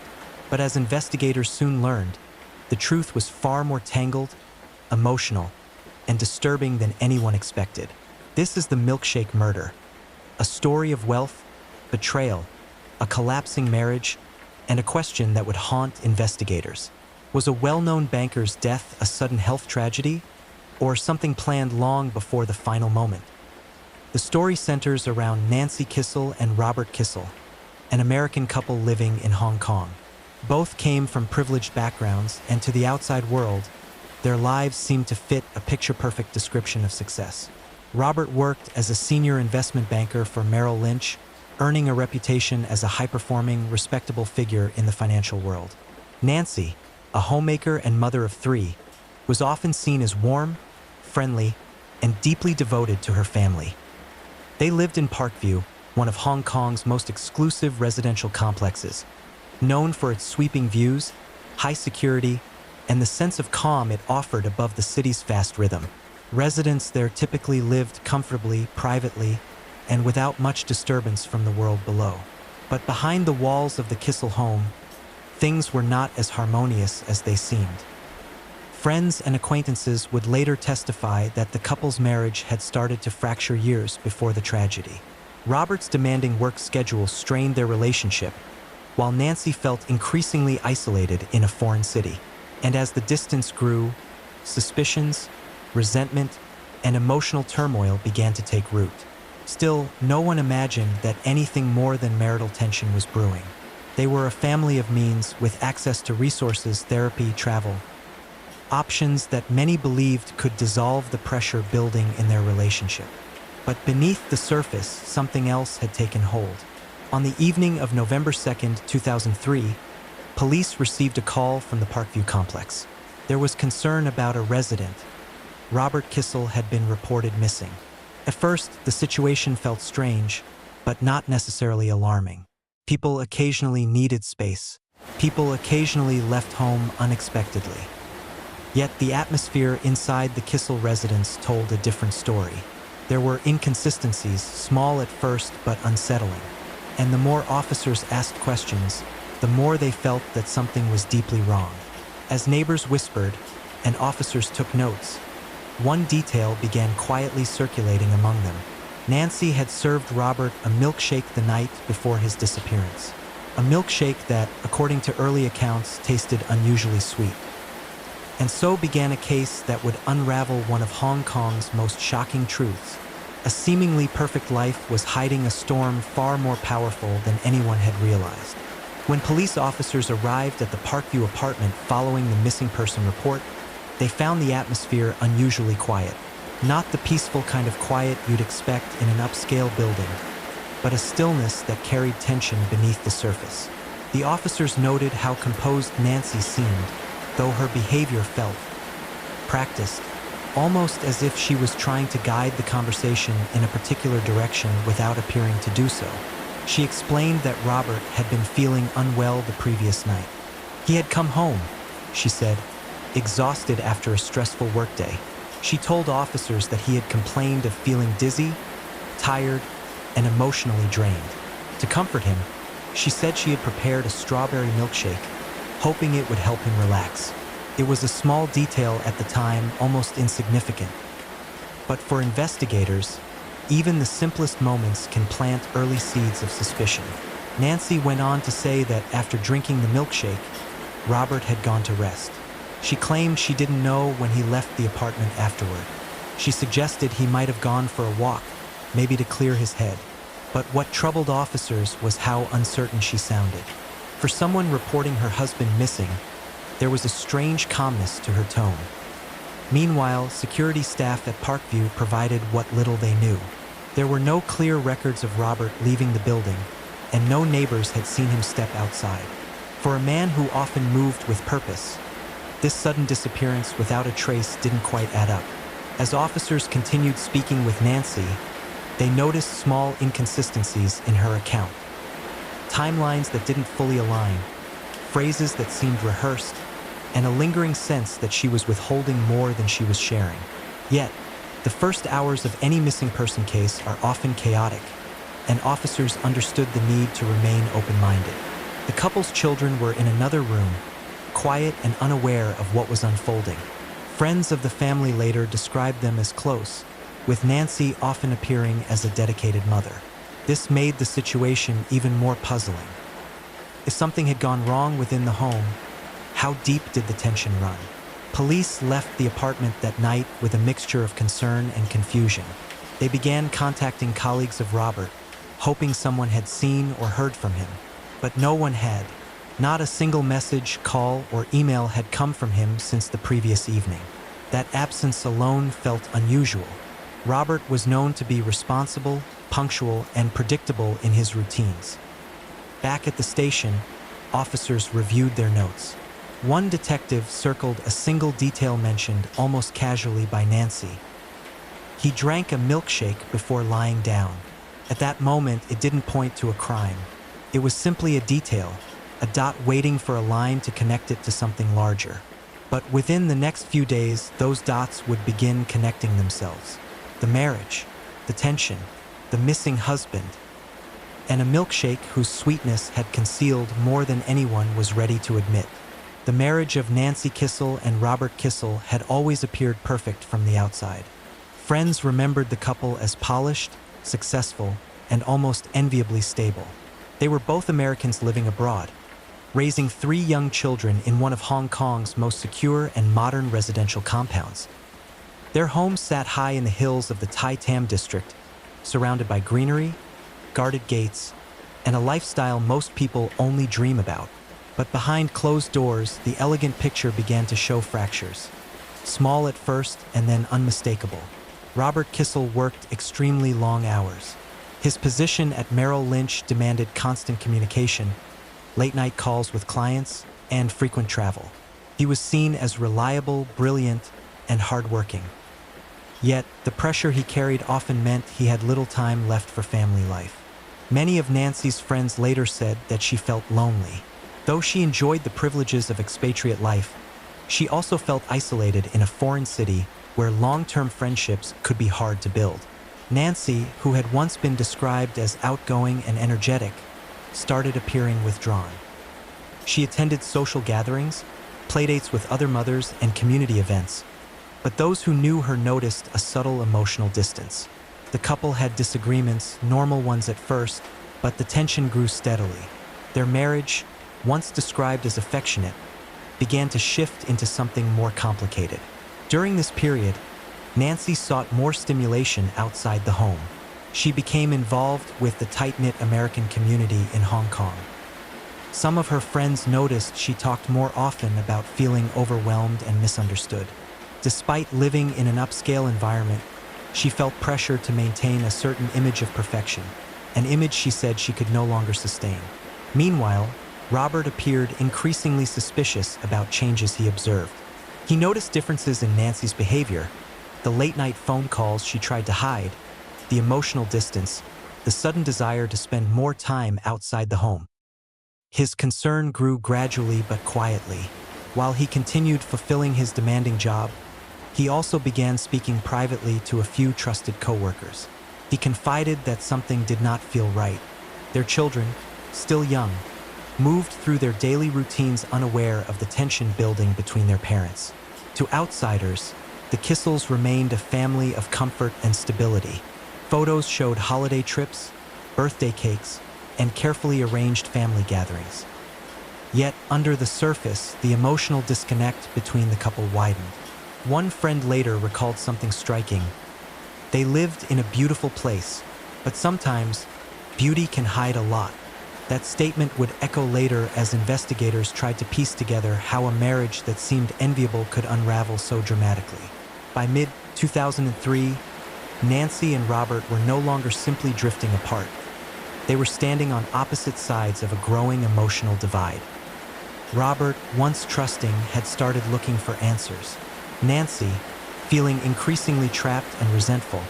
But as investigators soon learned, the truth was far more tangled, emotional, and disturbing than anyone expected. This is the milkshake murder, a story of wealth, betrayal, a collapsing marriage, and a question that would haunt investigators. Was a well-known banker's death a sudden health tragedy, or something planned long before the final moment? The story centers around Nancy Kissel and Robert Kissel, an American couple living in Hong Kong. Both came from privileged backgrounds, and to the outside world, their lives seemed to fit a picture-perfect description of success. Robert worked as a senior investment banker for Merrill Lynch, earning a reputation as a high-performing, respectable figure in the financial world. Nancy, a homemaker and mother of three, was often seen as warm, friendly, and deeply devoted to her family. They lived in Parkview, one of Hong Kong's most exclusive residential complexes, known for its sweeping views, high security, and the sense of calm it offered above the city's fast rhythm. Residents there typically lived comfortably, privately, and without much disturbance from the world below. But behind the walls of the Kissel home, things were not as harmonious as they seemed. Friends and acquaintances would later testify that the couple's marriage had started to fracture years before the tragedy. Robert's demanding work schedule strained their relationship, while Nancy felt increasingly isolated in a foreign city. And as the distance grew, suspicions, resentment, and emotional turmoil began to take root. Still, no one imagined that anything more than marital tension was brewing. They were a family of means with access to resources, therapy, travel, options that many believed could dissolve the pressure building in their relationship. But beneath the surface, something else had taken hold. On the evening of November 2nd, 2003, police received a call from the Parkview complex. There was concern about a resident. Robert Kissel had been reported missing. At first, the situation felt strange, but not necessarily alarming. People occasionally needed space. People occasionally left home unexpectedly. Yet the atmosphere inside the Kissel residence told a different story. There were inconsistencies, small at first but unsettling. And the more officers asked questions, the more they felt that something was deeply wrong. As neighbors whispered and officers took notes, one detail began quietly circulating among them. Nancy had served Robert a milkshake the night before his disappearance. A milkshake that, according to early accounts, tasted unusually sweet. And so began a case that would unravel one of Hong Kong's most shocking truths. A seemingly perfect life was hiding a storm far more powerful than anyone had realized. When police officers arrived at the Parkview apartment following the missing person report, they found the atmosphere unusually quiet. Not the peaceful kind of quiet you'd expect in an upscale building, but a stillness that carried tension beneath the surface. The officers noted how composed Nancy seemed, though her behavior felt practiced, almost as if she was trying to guide the conversation in a particular direction without appearing to do so. She explained that Robert had been feeling unwell the previous night. He had come home, she said, exhausted after a stressful workday. She told officers that he had complained of feeling dizzy, tired, and emotionally drained. To comfort him, she said she had prepared a strawberry milkshake, hoping it would help him relax. It was a small detail at the time, almost insignificant. But for investigators, even the simplest moments can plant early seeds of suspicion. Nancy went on to say that after drinking the milkshake, Robert had gone to rest. She claimed she didn't know when he left the apartment afterward. She suggested he might have gone for a walk, maybe to clear his head. But what troubled officers was how uncertain she sounded. For someone reporting her husband missing, there was a strange calmness to her tone. Meanwhile, security staff at Parkview provided what little they knew. There were no clear records of Robert leaving the building, and no neighbors had seen him step outside. For a man who often moved with purpose, this sudden disappearance without a trace didn't quite add up. As officers continued speaking with Nancy, they noticed small inconsistencies in her account. Timelines that didn't fully align, phrases that seemed rehearsed, and a lingering sense that she was withholding more than she was sharing. Yet, the first hours of any missing person case are often chaotic, and officers understood the need to remain open-minded. The couple's children were in another room, quiet and unaware of what was unfolding. Friends of the family later described them as close, with Nancy often appearing as a dedicated mother. This made the situation even more puzzling. If something had gone wrong within the home, how deep did the tension run? Police left the apartment that night with a mixture of concern and confusion. They began contacting colleagues of Robert, hoping someone had seen or heard from him. But no one had. Not a single message, call, or email had come from him since the previous evening. That absence alone felt unusual. Robert was known to be responsible, punctual, and predictable in his routines. Back at the station, officers reviewed their notes. One detective circled a single detail mentioned almost casually by Nancy. He drank a milkshake before lying down. At that moment, it didn't point to a crime. It was simply a detail, a dot waiting for a line to connect it to something larger. But within the next few days, those dots would begin connecting themselves. The marriage, the tension, the missing husband, and a milkshake whose sweetness had concealed more than anyone was ready to admit. The marriage of Nancy Kissel and Robert Kissel had always appeared perfect from the outside. Friends remembered the couple as polished, successful, and almost enviably stable. They were both Americans living abroad, raising 3 young children in one of Hong Kong's most secure and modern residential compounds. Their home sat high in the hills of the Tai Tam district, surrounded by greenery, guarded gates, and a lifestyle most people only dream about. But behind closed doors, the elegant picture began to show fractures. Small at first and then unmistakable. Robert Kissel worked extremely long hours. His position at Merrill Lynch demanded constant communication, late-night calls with clients, and frequent travel. He was seen as reliable, brilliant, and hardworking. Yet, the pressure he carried often meant he had little time left for family life. Many of Nancy's friends later said that she felt lonely. Though she enjoyed the privileges of expatriate life, she also felt isolated in a foreign city where long-term friendships could be hard to build. Nancy, who had once been described as outgoing and energetic, started appearing withdrawn. She attended social gatherings, playdates with other mothers, and community events, but those who knew her noticed a subtle emotional distance. The couple had disagreements, normal ones at first, but the tension grew steadily. Their marriage, once described as affectionate, began to shift into something more complicated. During this period, Nancy sought more stimulation outside the home. She became involved with the tight-knit American community in Hong Kong. Some of her friends noticed she talked more often about feeling overwhelmed and misunderstood. Despite living in an upscale environment, she felt pressure to maintain a certain image of perfection, an image she said she could no longer sustain. Meanwhile, Robert appeared increasingly suspicious about changes he observed. He noticed differences in Nancy's behavior, the late-night phone calls she tried to hide, the emotional distance, the sudden desire to spend more time outside the home. His concern grew gradually but quietly. While he continued fulfilling his demanding job, he also began speaking privately to a few trusted coworkers. He confided that something did not feel right. Their children, still young, moved through their daily routines unaware of the tension building between their parents. To outsiders, the Kissels remained a family of comfort and stability. Photos showed holiday trips, birthday cakes, and carefully arranged family gatherings. Yet, under the surface, the emotional disconnect between the couple widened. One friend later recalled something striking. They lived in a beautiful place, but sometimes beauty can hide a lot. That statement would echo later as investigators tried to piece together how a marriage that seemed enviable could unravel so dramatically. By mid-2003, Nancy and Robert were no longer simply drifting apart. They were standing on opposite sides of a growing emotional divide. Robert, once trusting, had started looking for answers. Nancy, feeling increasingly trapped and resentful,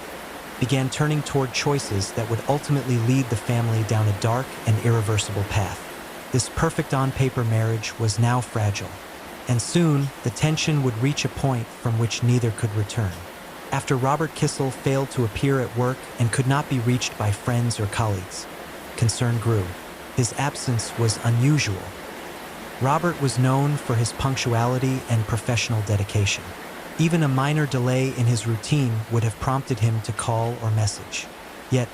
began turning toward choices that would ultimately lead the family down a dark and irreversible path. This perfect on-paper marriage was now fragile, and soon the tension would reach a point from which neither could return. After Robert Kissel failed to appear at work and could not be reached by friends or colleagues, concern grew. His absence was unusual. Robert was known for his punctuality and professional dedication. Even a minor delay in his routine would have prompted him to call or message. Yet,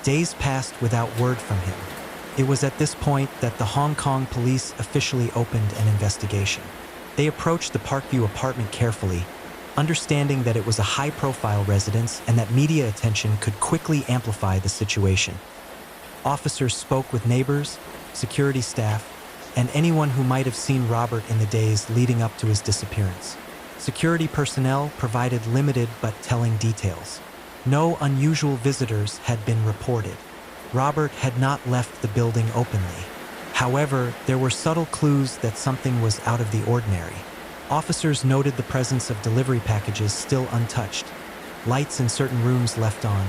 days passed without word from him. It was at this point that the Hong Kong police officially opened an investigation. They approached the Parkview apartment carefully, understanding that it was a high-profile residence and that media attention could quickly amplify the situation. Officers spoke with neighbors, security staff, and anyone who might have seen Robert in the days leading up to his disappearance. Security personnel provided limited but telling details. No unusual visitors had been reported. Robert had not left the building openly. However, there were subtle clues that something was out of the ordinary. Officers noted the presence of delivery packages still untouched, lights in certain rooms left on,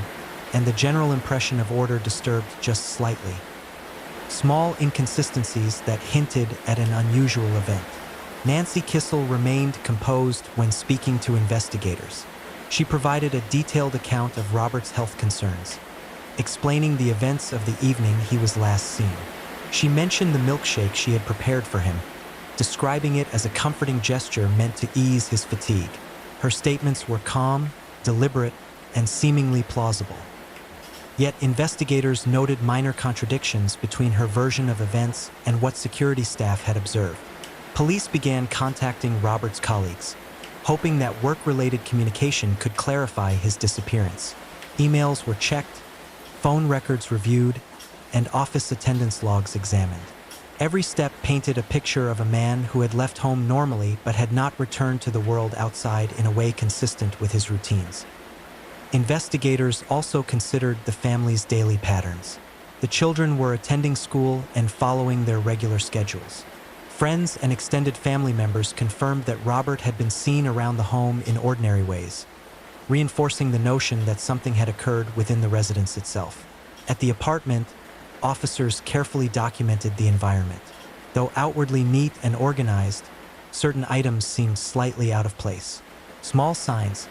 and the general impression of order disturbed just slightly. Small inconsistencies that hinted at an unusual event. Nancy Kissel remained composed when speaking to investigators. She provided a detailed account of Robert's health concerns, explaining the events of the evening he was last seen. She mentioned the milkshake she had prepared for him, describing it as a comforting gesture meant to ease his fatigue. Her statements were calm, deliberate, and seemingly plausible. Yet investigators noted minor contradictions between her version of events and what security staff had observed. Police began contacting Robert's colleagues, hoping that work-related communication could clarify his disappearance. Emails were checked, phone records reviewed, and office attendance logs examined. Every step painted a picture of a man who had left home normally but had not returned to the world outside in a way consistent with his routines. Investigators also considered the family's daily patterns. The children were attending school and following their regular schedules. Friends and extended family members confirmed that Robert had been seen around the home in ordinary ways, reinforcing the notion that something had occurred within the residence itself. At the apartment, officers carefully documented the environment. Though outwardly neat and organized, certain items seemed slightly out of place. Small signs,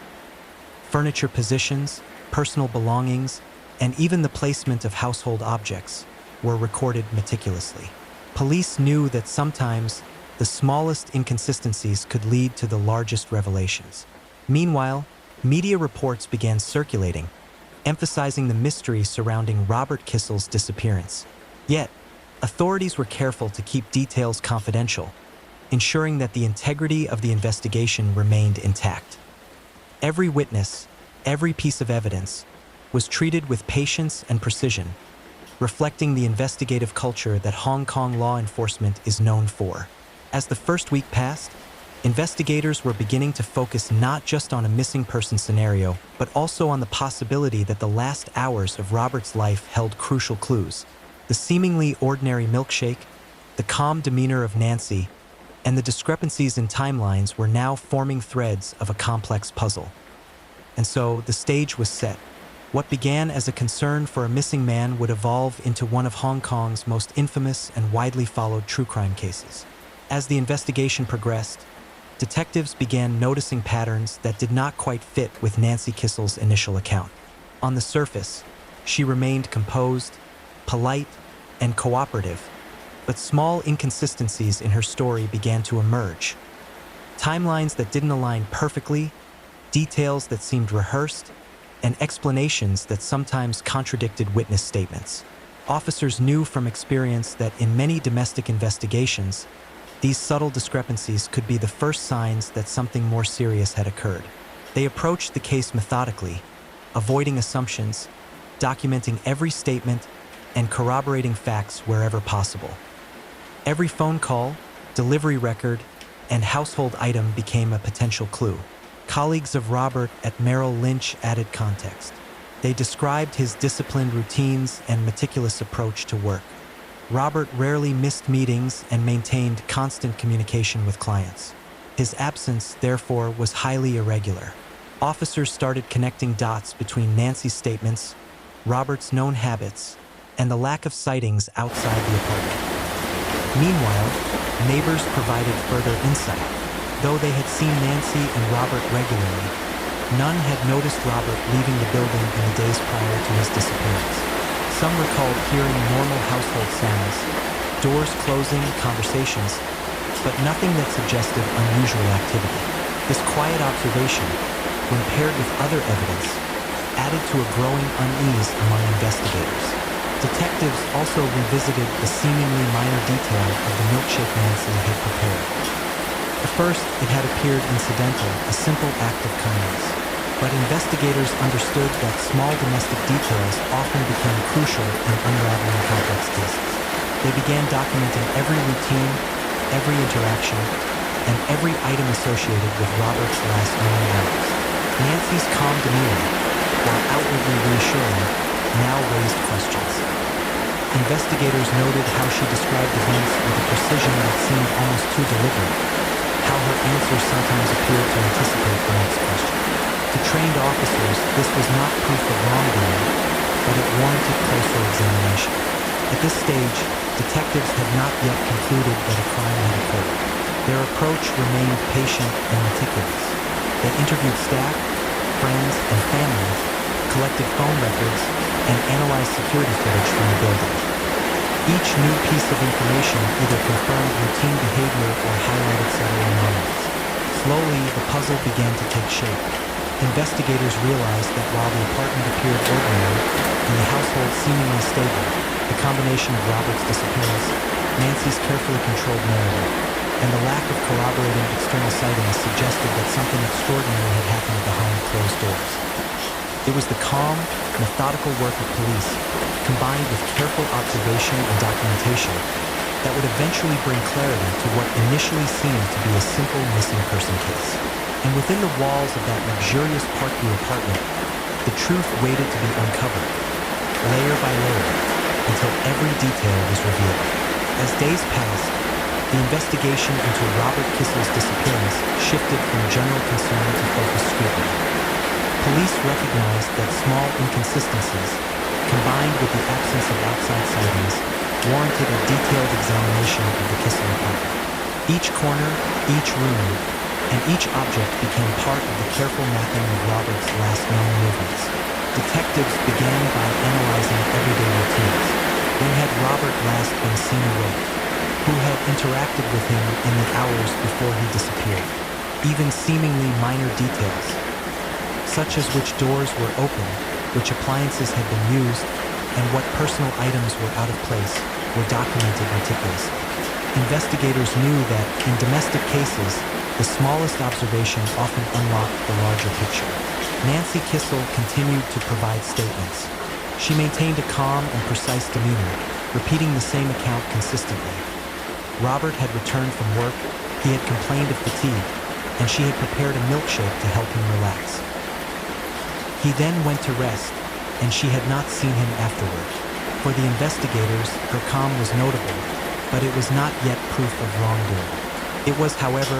furniture positions, personal belongings, and even the placement of household objects were recorded meticulously. Police knew that sometimes the smallest inconsistencies could lead to the largest revelations. Meanwhile, media reports began circulating, emphasizing the mystery surrounding Robert Kissel's disappearance. Yet, authorities were careful to keep details confidential, ensuring that the integrity of the investigation remained intact. Every witness, every piece of evidence, was treated with patience and precision, reflecting the investigative culture that Hong Kong law enforcement is known for. As the first week passed, investigators were beginning to focus not just on a missing person scenario, but also on the possibility that the last hours of Robert's life held crucial clues. The seemingly ordinary milkshake, the calm demeanor of Nancy, and the discrepancies in timelines were now forming threads of a complex puzzle. And so the stage was set. What began as a concern for a missing man would evolve into one of Hong Kong's most infamous and widely followed true crime cases. As the investigation progressed, detectives began noticing patterns that did not quite fit with Nancy Kissel's initial account. On the surface, She remained composed, polite, and cooperative, but small inconsistencies in her story began to emerge. Timelines that didn't align perfectly, details that seemed rehearsed, and explanations that sometimes contradicted witness statements. Officers knew from experience that in many domestic investigations, these subtle discrepancies could be the first signs that something more serious had occurred. They approached the case methodically, avoiding assumptions, documenting every statement, and corroborating facts wherever possible. Every phone call, delivery record, and household item became a potential clue. Colleagues of Robert at Merrill Lynch added context. They described his disciplined routines and meticulous approach to work. Robert rarely missed meetings and maintained constant communication with clients. His absence, therefore, was highly irregular. Officers started connecting dots between Nancy's statements, Robert's known habits, and the lack of sightings outside the apartment. Meanwhile, neighbors provided further insight. Though they had seen Nancy and Robert regularly, none had noticed Robert leaving the building in the days prior to his disappearance. Some recalled hearing normal household sounds, doors closing, conversations, but nothing that suggested unusual activity. This quiet observation, when paired with other evidence, added to a growing unease among investigators. Detectives also revisited the seemingly minor detail of the milkshake Nancy had prepared. At first, it had appeared incidental, a simple act of kindness. But investigators understood that small domestic details often became crucial in unraveling complex cases. They began documenting every routine, every interaction, and every item associated with Robert's last known hours. Nancy's calm demeanor, while outwardly reassuring, now raised questions. Investigators noted how she described events with a precision that seemed almost too deliberate, how her answers sometimes appeared to anticipate the next question. To trained officers, this was not proof of wrongdoing, but it warranted closer examination. At this stage, detectives had not yet concluded that a crime had occurred. Their approach remained patient and meticulous. They interviewed staff, friends, and family, collected phone records, and analyzed security footage from the building. Each new piece of information either confirmed routine behavior or highlighted subtle anomalies. Slowly, the puzzle began to take shape. Investigators realized that while the apartment appeared ordinary and the household seemingly stable, the combination of Robert's disappearance, Nancy's carefully controlled narrative, and the lack of corroborating external sightings suggested that something extraordinary had happened behind closed doors. It was the calm, methodical work of police, combined with careful observation and documentation, that would eventually bring clarity to what initially seemed to be a simple missing person case. And within the walls of that luxurious Parkview apartment, the truth waited to be uncovered, layer by layer, until every detail was revealed. As days passed, the investigation into Robert Kissel's disappearance shifted from general concern to focused scrutiny. Police recognized that small inconsistencies, combined with the absence of outside sightings, warranted a detailed examination of the Kissel apartment. Each corner, each room, and each object became part of the careful mapping of Robert's last known movements. Detectives began by analyzing everyday routines. When had Robert last been seen awake? Who had interacted with him in the hours before he disappeared? Even seemingly minor details, such as which doors were open, which appliances had been used, and what personal items were out of place, were documented meticulously. Investigators knew that, in domestic cases, the smallest observation often unlocked the larger picture. Nancy Kissel continued to provide statements. She maintained a calm and precise demeanor, repeating the same account consistently. Robert had returned from work, he had complained of fatigue, and she had prepared a milkshake to help him relax. He then went to rest, and she had not seen him afterward. For the investigators, her calm was notable, but it was not yet proof of wrongdoing. It was, however,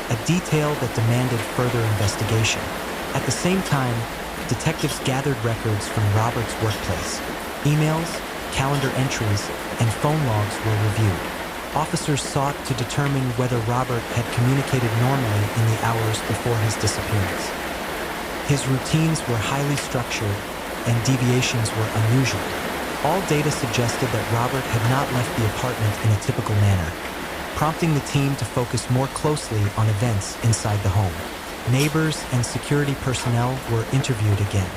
a detail that demanded further investigation. At the same time, detectives gathered records from Robert's workplace. Emails, calendar entries, and phone logs were reviewed. Officers sought to determine whether Robert had communicated normally in the hours before his disappearance. His routines were highly structured, and deviations were unusual. All data suggested that Robert had not left the apartment in a typical manner, prompting the team to focus more closely on events inside the home. Neighbors and security personnel were interviewed again.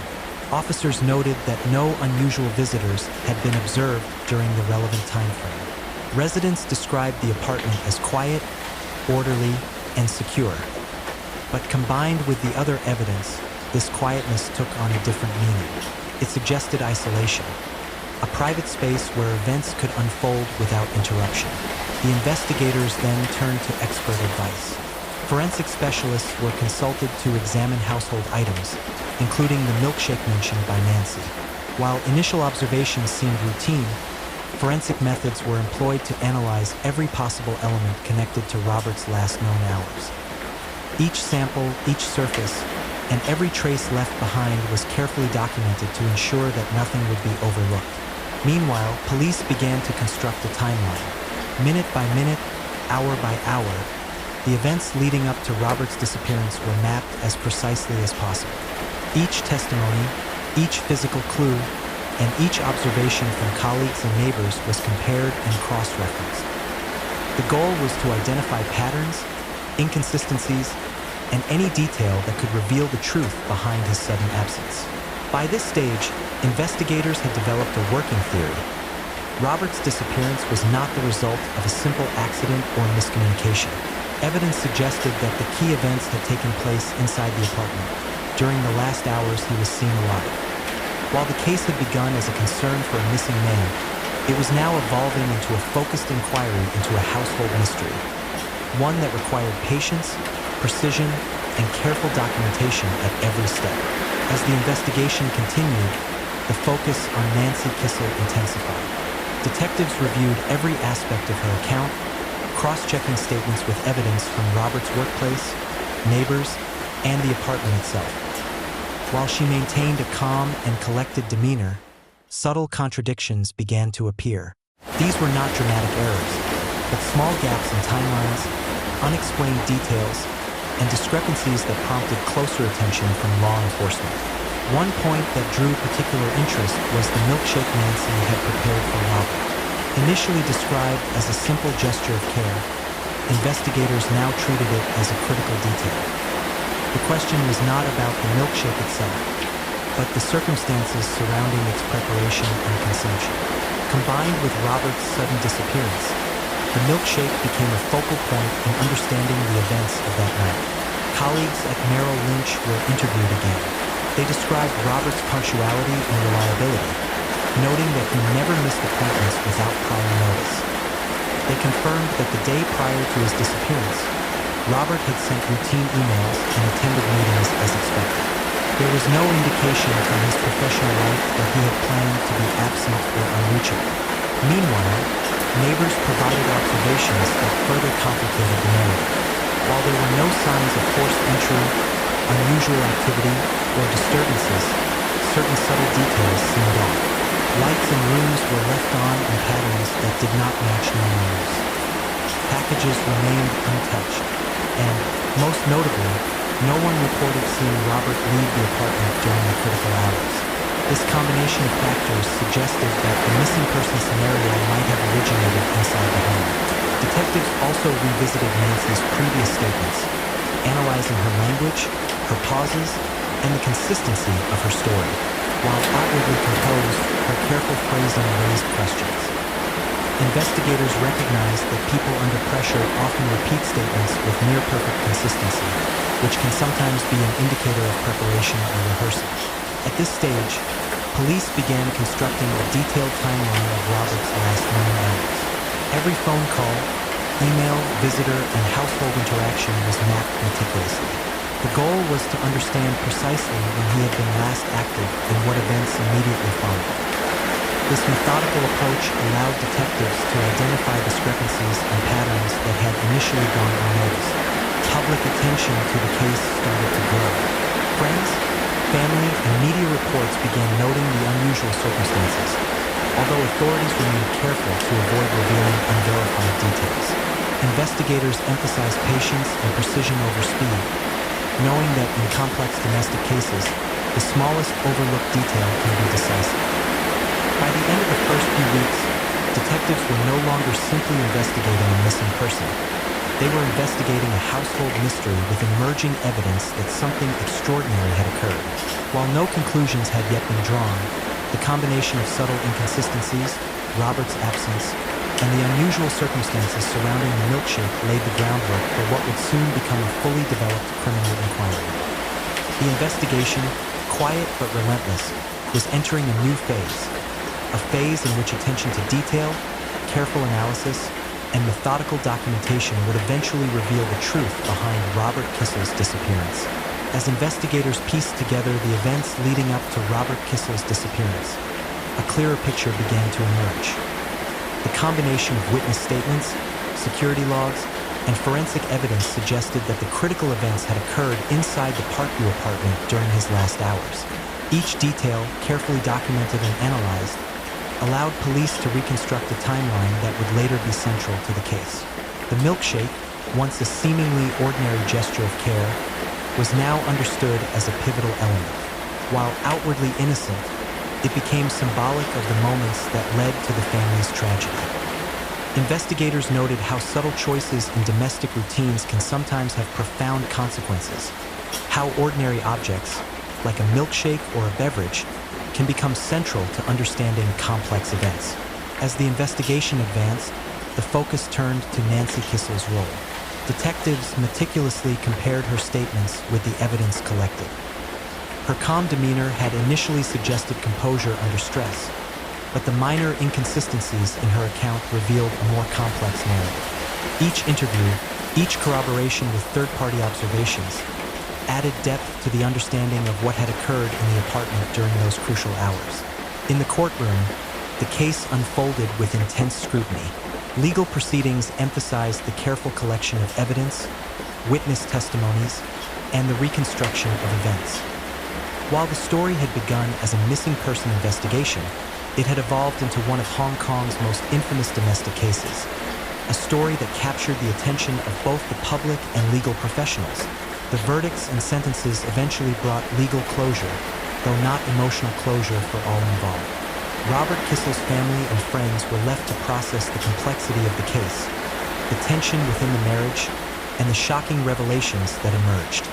Officers noted that no unusual visitors had been observed during the relevant time frame. Residents described the apartment as quiet, orderly, and secure. But combined with the other evidence, this quietness took on a different meaning. It suggested isolation, a private space where events could unfold without interruption. The investigators then turned to expert advice. Forensic specialists were consulted to examine household items, including the milkshake mentioned by Nancy. While initial observations seemed routine, forensic methods were employed to analyze every possible element connected to Robert's last known hours. Each sample, each surface, and every trace left behind was carefully documented to ensure that nothing would be overlooked. Meanwhile, police began to construct a timeline. Minute by minute, hour by hour, the events leading up to Robert's disappearance were mapped as precisely as possible. Each testimony, each physical clue, and each observation from colleagues and neighbors was compared and cross-referenced. The goal was to identify patterns, inconsistencies, and any detail that could reveal the truth behind his sudden absence. By this stage, investigators had developed a working theory. Robert's disappearance was not the result of a simple accident or miscommunication. Evidence suggested that the key events had taken place inside the apartment. During the last hours, he was seen alive. While the case had begun as a concern for a missing man, it was now evolving into a focused inquiry into a household mystery, one that required patience, precision, and careful documentation at every step. As the investigation continued, the focus on Nancy Kissel intensified. Detectives reviewed every aspect of her account, cross-checking statements with evidence from Robert's workplace, neighbors, and the apartment itself. While she maintained a calm and collected demeanor, subtle contradictions began to appear. These were not dramatic errors, but small gaps in timelines, unexplained details, and discrepancies that prompted closer attention from law enforcement. One point that drew particular interest was the milkshake Nancy had prepared for Robert. Initially described as a simple gesture of care, investigators now treated it as a critical detail. The question was not about the milkshake itself, but the circumstances surrounding its preparation and consumption. Combined with Robert's sudden disappearance, the milkshake became a focal point in understanding the events of that night. Colleagues at Merrill Lynch were interviewed again. They described Robert's punctuality and reliability, noting that he never missed appointments without prior notice. They confirmed that the day prior to his disappearance, Robert had sent routine emails and attended meetings as expected. There was no indication from his professional life that he had planned to be absent or unreachable. Meanwhile, neighbors provided observations that further complicated the narrative. While there were no signs of forced entry, unusual activity, or disturbances, certain subtle details seemed off. Lights in rooms were left on in patterns that did not match normal use. Packages remained untouched, and, most notably, no one reported seeing Robert leave the apartment during the critical hours. This combination of factors suggested that the missing person scenario might have originated inside the home. Detectives also revisited Nancy's previous statements, analyzing her language, her pauses, and the consistency of her story. While outwardly composed, her careful phrasing raised questions. Investigators recognized that people under pressure often repeat statements with near-perfect consistency, which can sometimes be an indicator of preparation or rehearsal. At this stage, police began constructing a detailed timeline of Robert's last known hours. Every phone call, email, visitor, and household interaction was mapped meticulously. The goal was to understand precisely when he had been last active and what events immediately followed. This methodical approach allowed detectives to identify discrepancies and patterns that had initially gone unnoticed. Public attention to the case started to grow. Friends, family, and media reports began noting the unusual circumstances, although authorities remained careful to avoid revealing unverified details. Investigators emphasized patience and precision over speed, knowing that in complex domestic cases, The smallest overlooked detail can be decisive. By the end of the first few weeks, detectives were no longer simply investigating a missing person. They were investigating a household mystery with emerging evidence that something extraordinary had occurred. While no conclusions had yet been drawn, the combination of subtle inconsistencies, Robert's absence, and the unusual circumstances surrounding the milkshake laid the groundwork for what would soon become a fully developed criminal inquiry. The investigation, quiet but relentless, was entering a new phase, a phase in which attention to detail, careful analysis, and methodical documentation would eventually reveal the truth behind Robert Kissel's disappearance. As investigators pieced together the events leading up to Robert Kissel's disappearance, a clearer picture began to emerge. The combination of witness statements, security logs, and forensic evidence suggested that the critical events had occurred inside the Parkview apartment during his last hours. Each detail, carefully documented and analyzed, allowed police to reconstruct a timeline that would later be central to the case. The milkshake, once a seemingly ordinary gesture of care, was now understood as a pivotal element. While outwardly innocent, it became symbolic of the moments that led to the family's tragedy. Investigators noted how subtle choices in domestic routines can sometimes have profound consequences, how ordinary objects, like a milkshake or a beverage, can become central to understanding complex events. As the investigation advanced, the focus turned to Nancy Kissel's role. Detectives meticulously compared her statements with the evidence collected. Her calm demeanor had initially suggested composure under stress, but the minor inconsistencies in her account revealed a more complex narrative. Each interview, each corroboration with third-party observations, added depth to the understanding of what had occurred in the apartment during those crucial hours. In the courtroom, the case unfolded with intense scrutiny. Legal proceedings emphasized the careful collection of evidence, witness testimonies, and the reconstruction of events. While the story had begun as a missing person investigation, it had evolved into one of Hong Kong's most infamous domestic cases, a story that captured the attention of both the public and legal professionals. The verdicts and sentences eventually brought legal closure, though not emotional closure for all involved. Robert Kissel's family and friends were left to process the complexity of the case, the tension within the marriage, and the shocking revelations that emerged.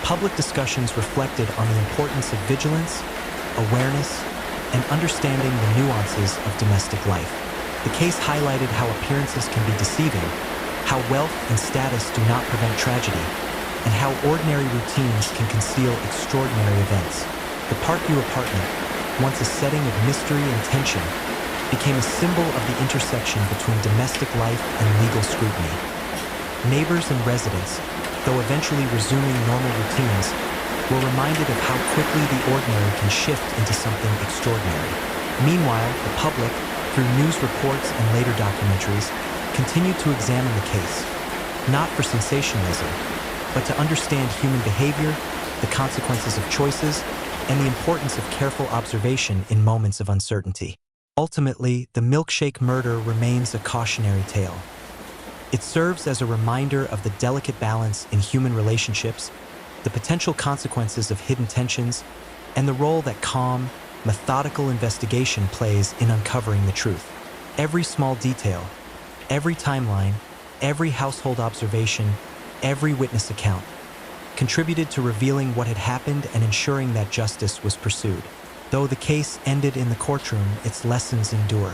Public discussions reflected on the importance of vigilance, awareness, and understanding the nuances of domestic life. The case highlighted how appearances can be deceiving, how wealth and status do not prevent tragedy, and how ordinary routines can conceal extraordinary events. The Parkview apartment, once a setting of mystery and tension, became a symbol of the intersection between domestic life and legal scrutiny. Neighbors and residents, though eventually resuming normal routines, were reminded of how quickly the ordinary can shift into something extraordinary. Meanwhile, the public, through news reports and later documentaries, continued to examine the case, not for sensationalism, but to understand human behavior, the consequences of choices, and the importance of careful observation in moments of uncertainty. Ultimately, the milkshake murder remains a cautionary tale. It serves as a reminder of the delicate balance in human relationships, the potential consequences of hidden tensions, and the role that calm, methodical investigation plays in uncovering the truth. Every small detail, every timeline, every household observation, every witness account contributed to revealing what had happened and ensuring that justice was pursued. Though the case ended in the courtroom, its lessons endure.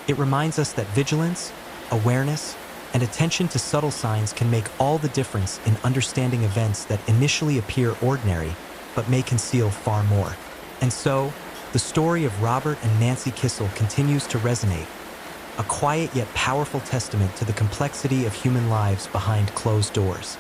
It reminds us that vigilance, awareness, and attention to subtle signs can make all the difference in understanding events that initially appear ordinary, but may conceal far more. And so, the story of Robert and Nancy Kissel continues to resonate, a quiet yet powerful testament to the complexity of human lives behind closed doors.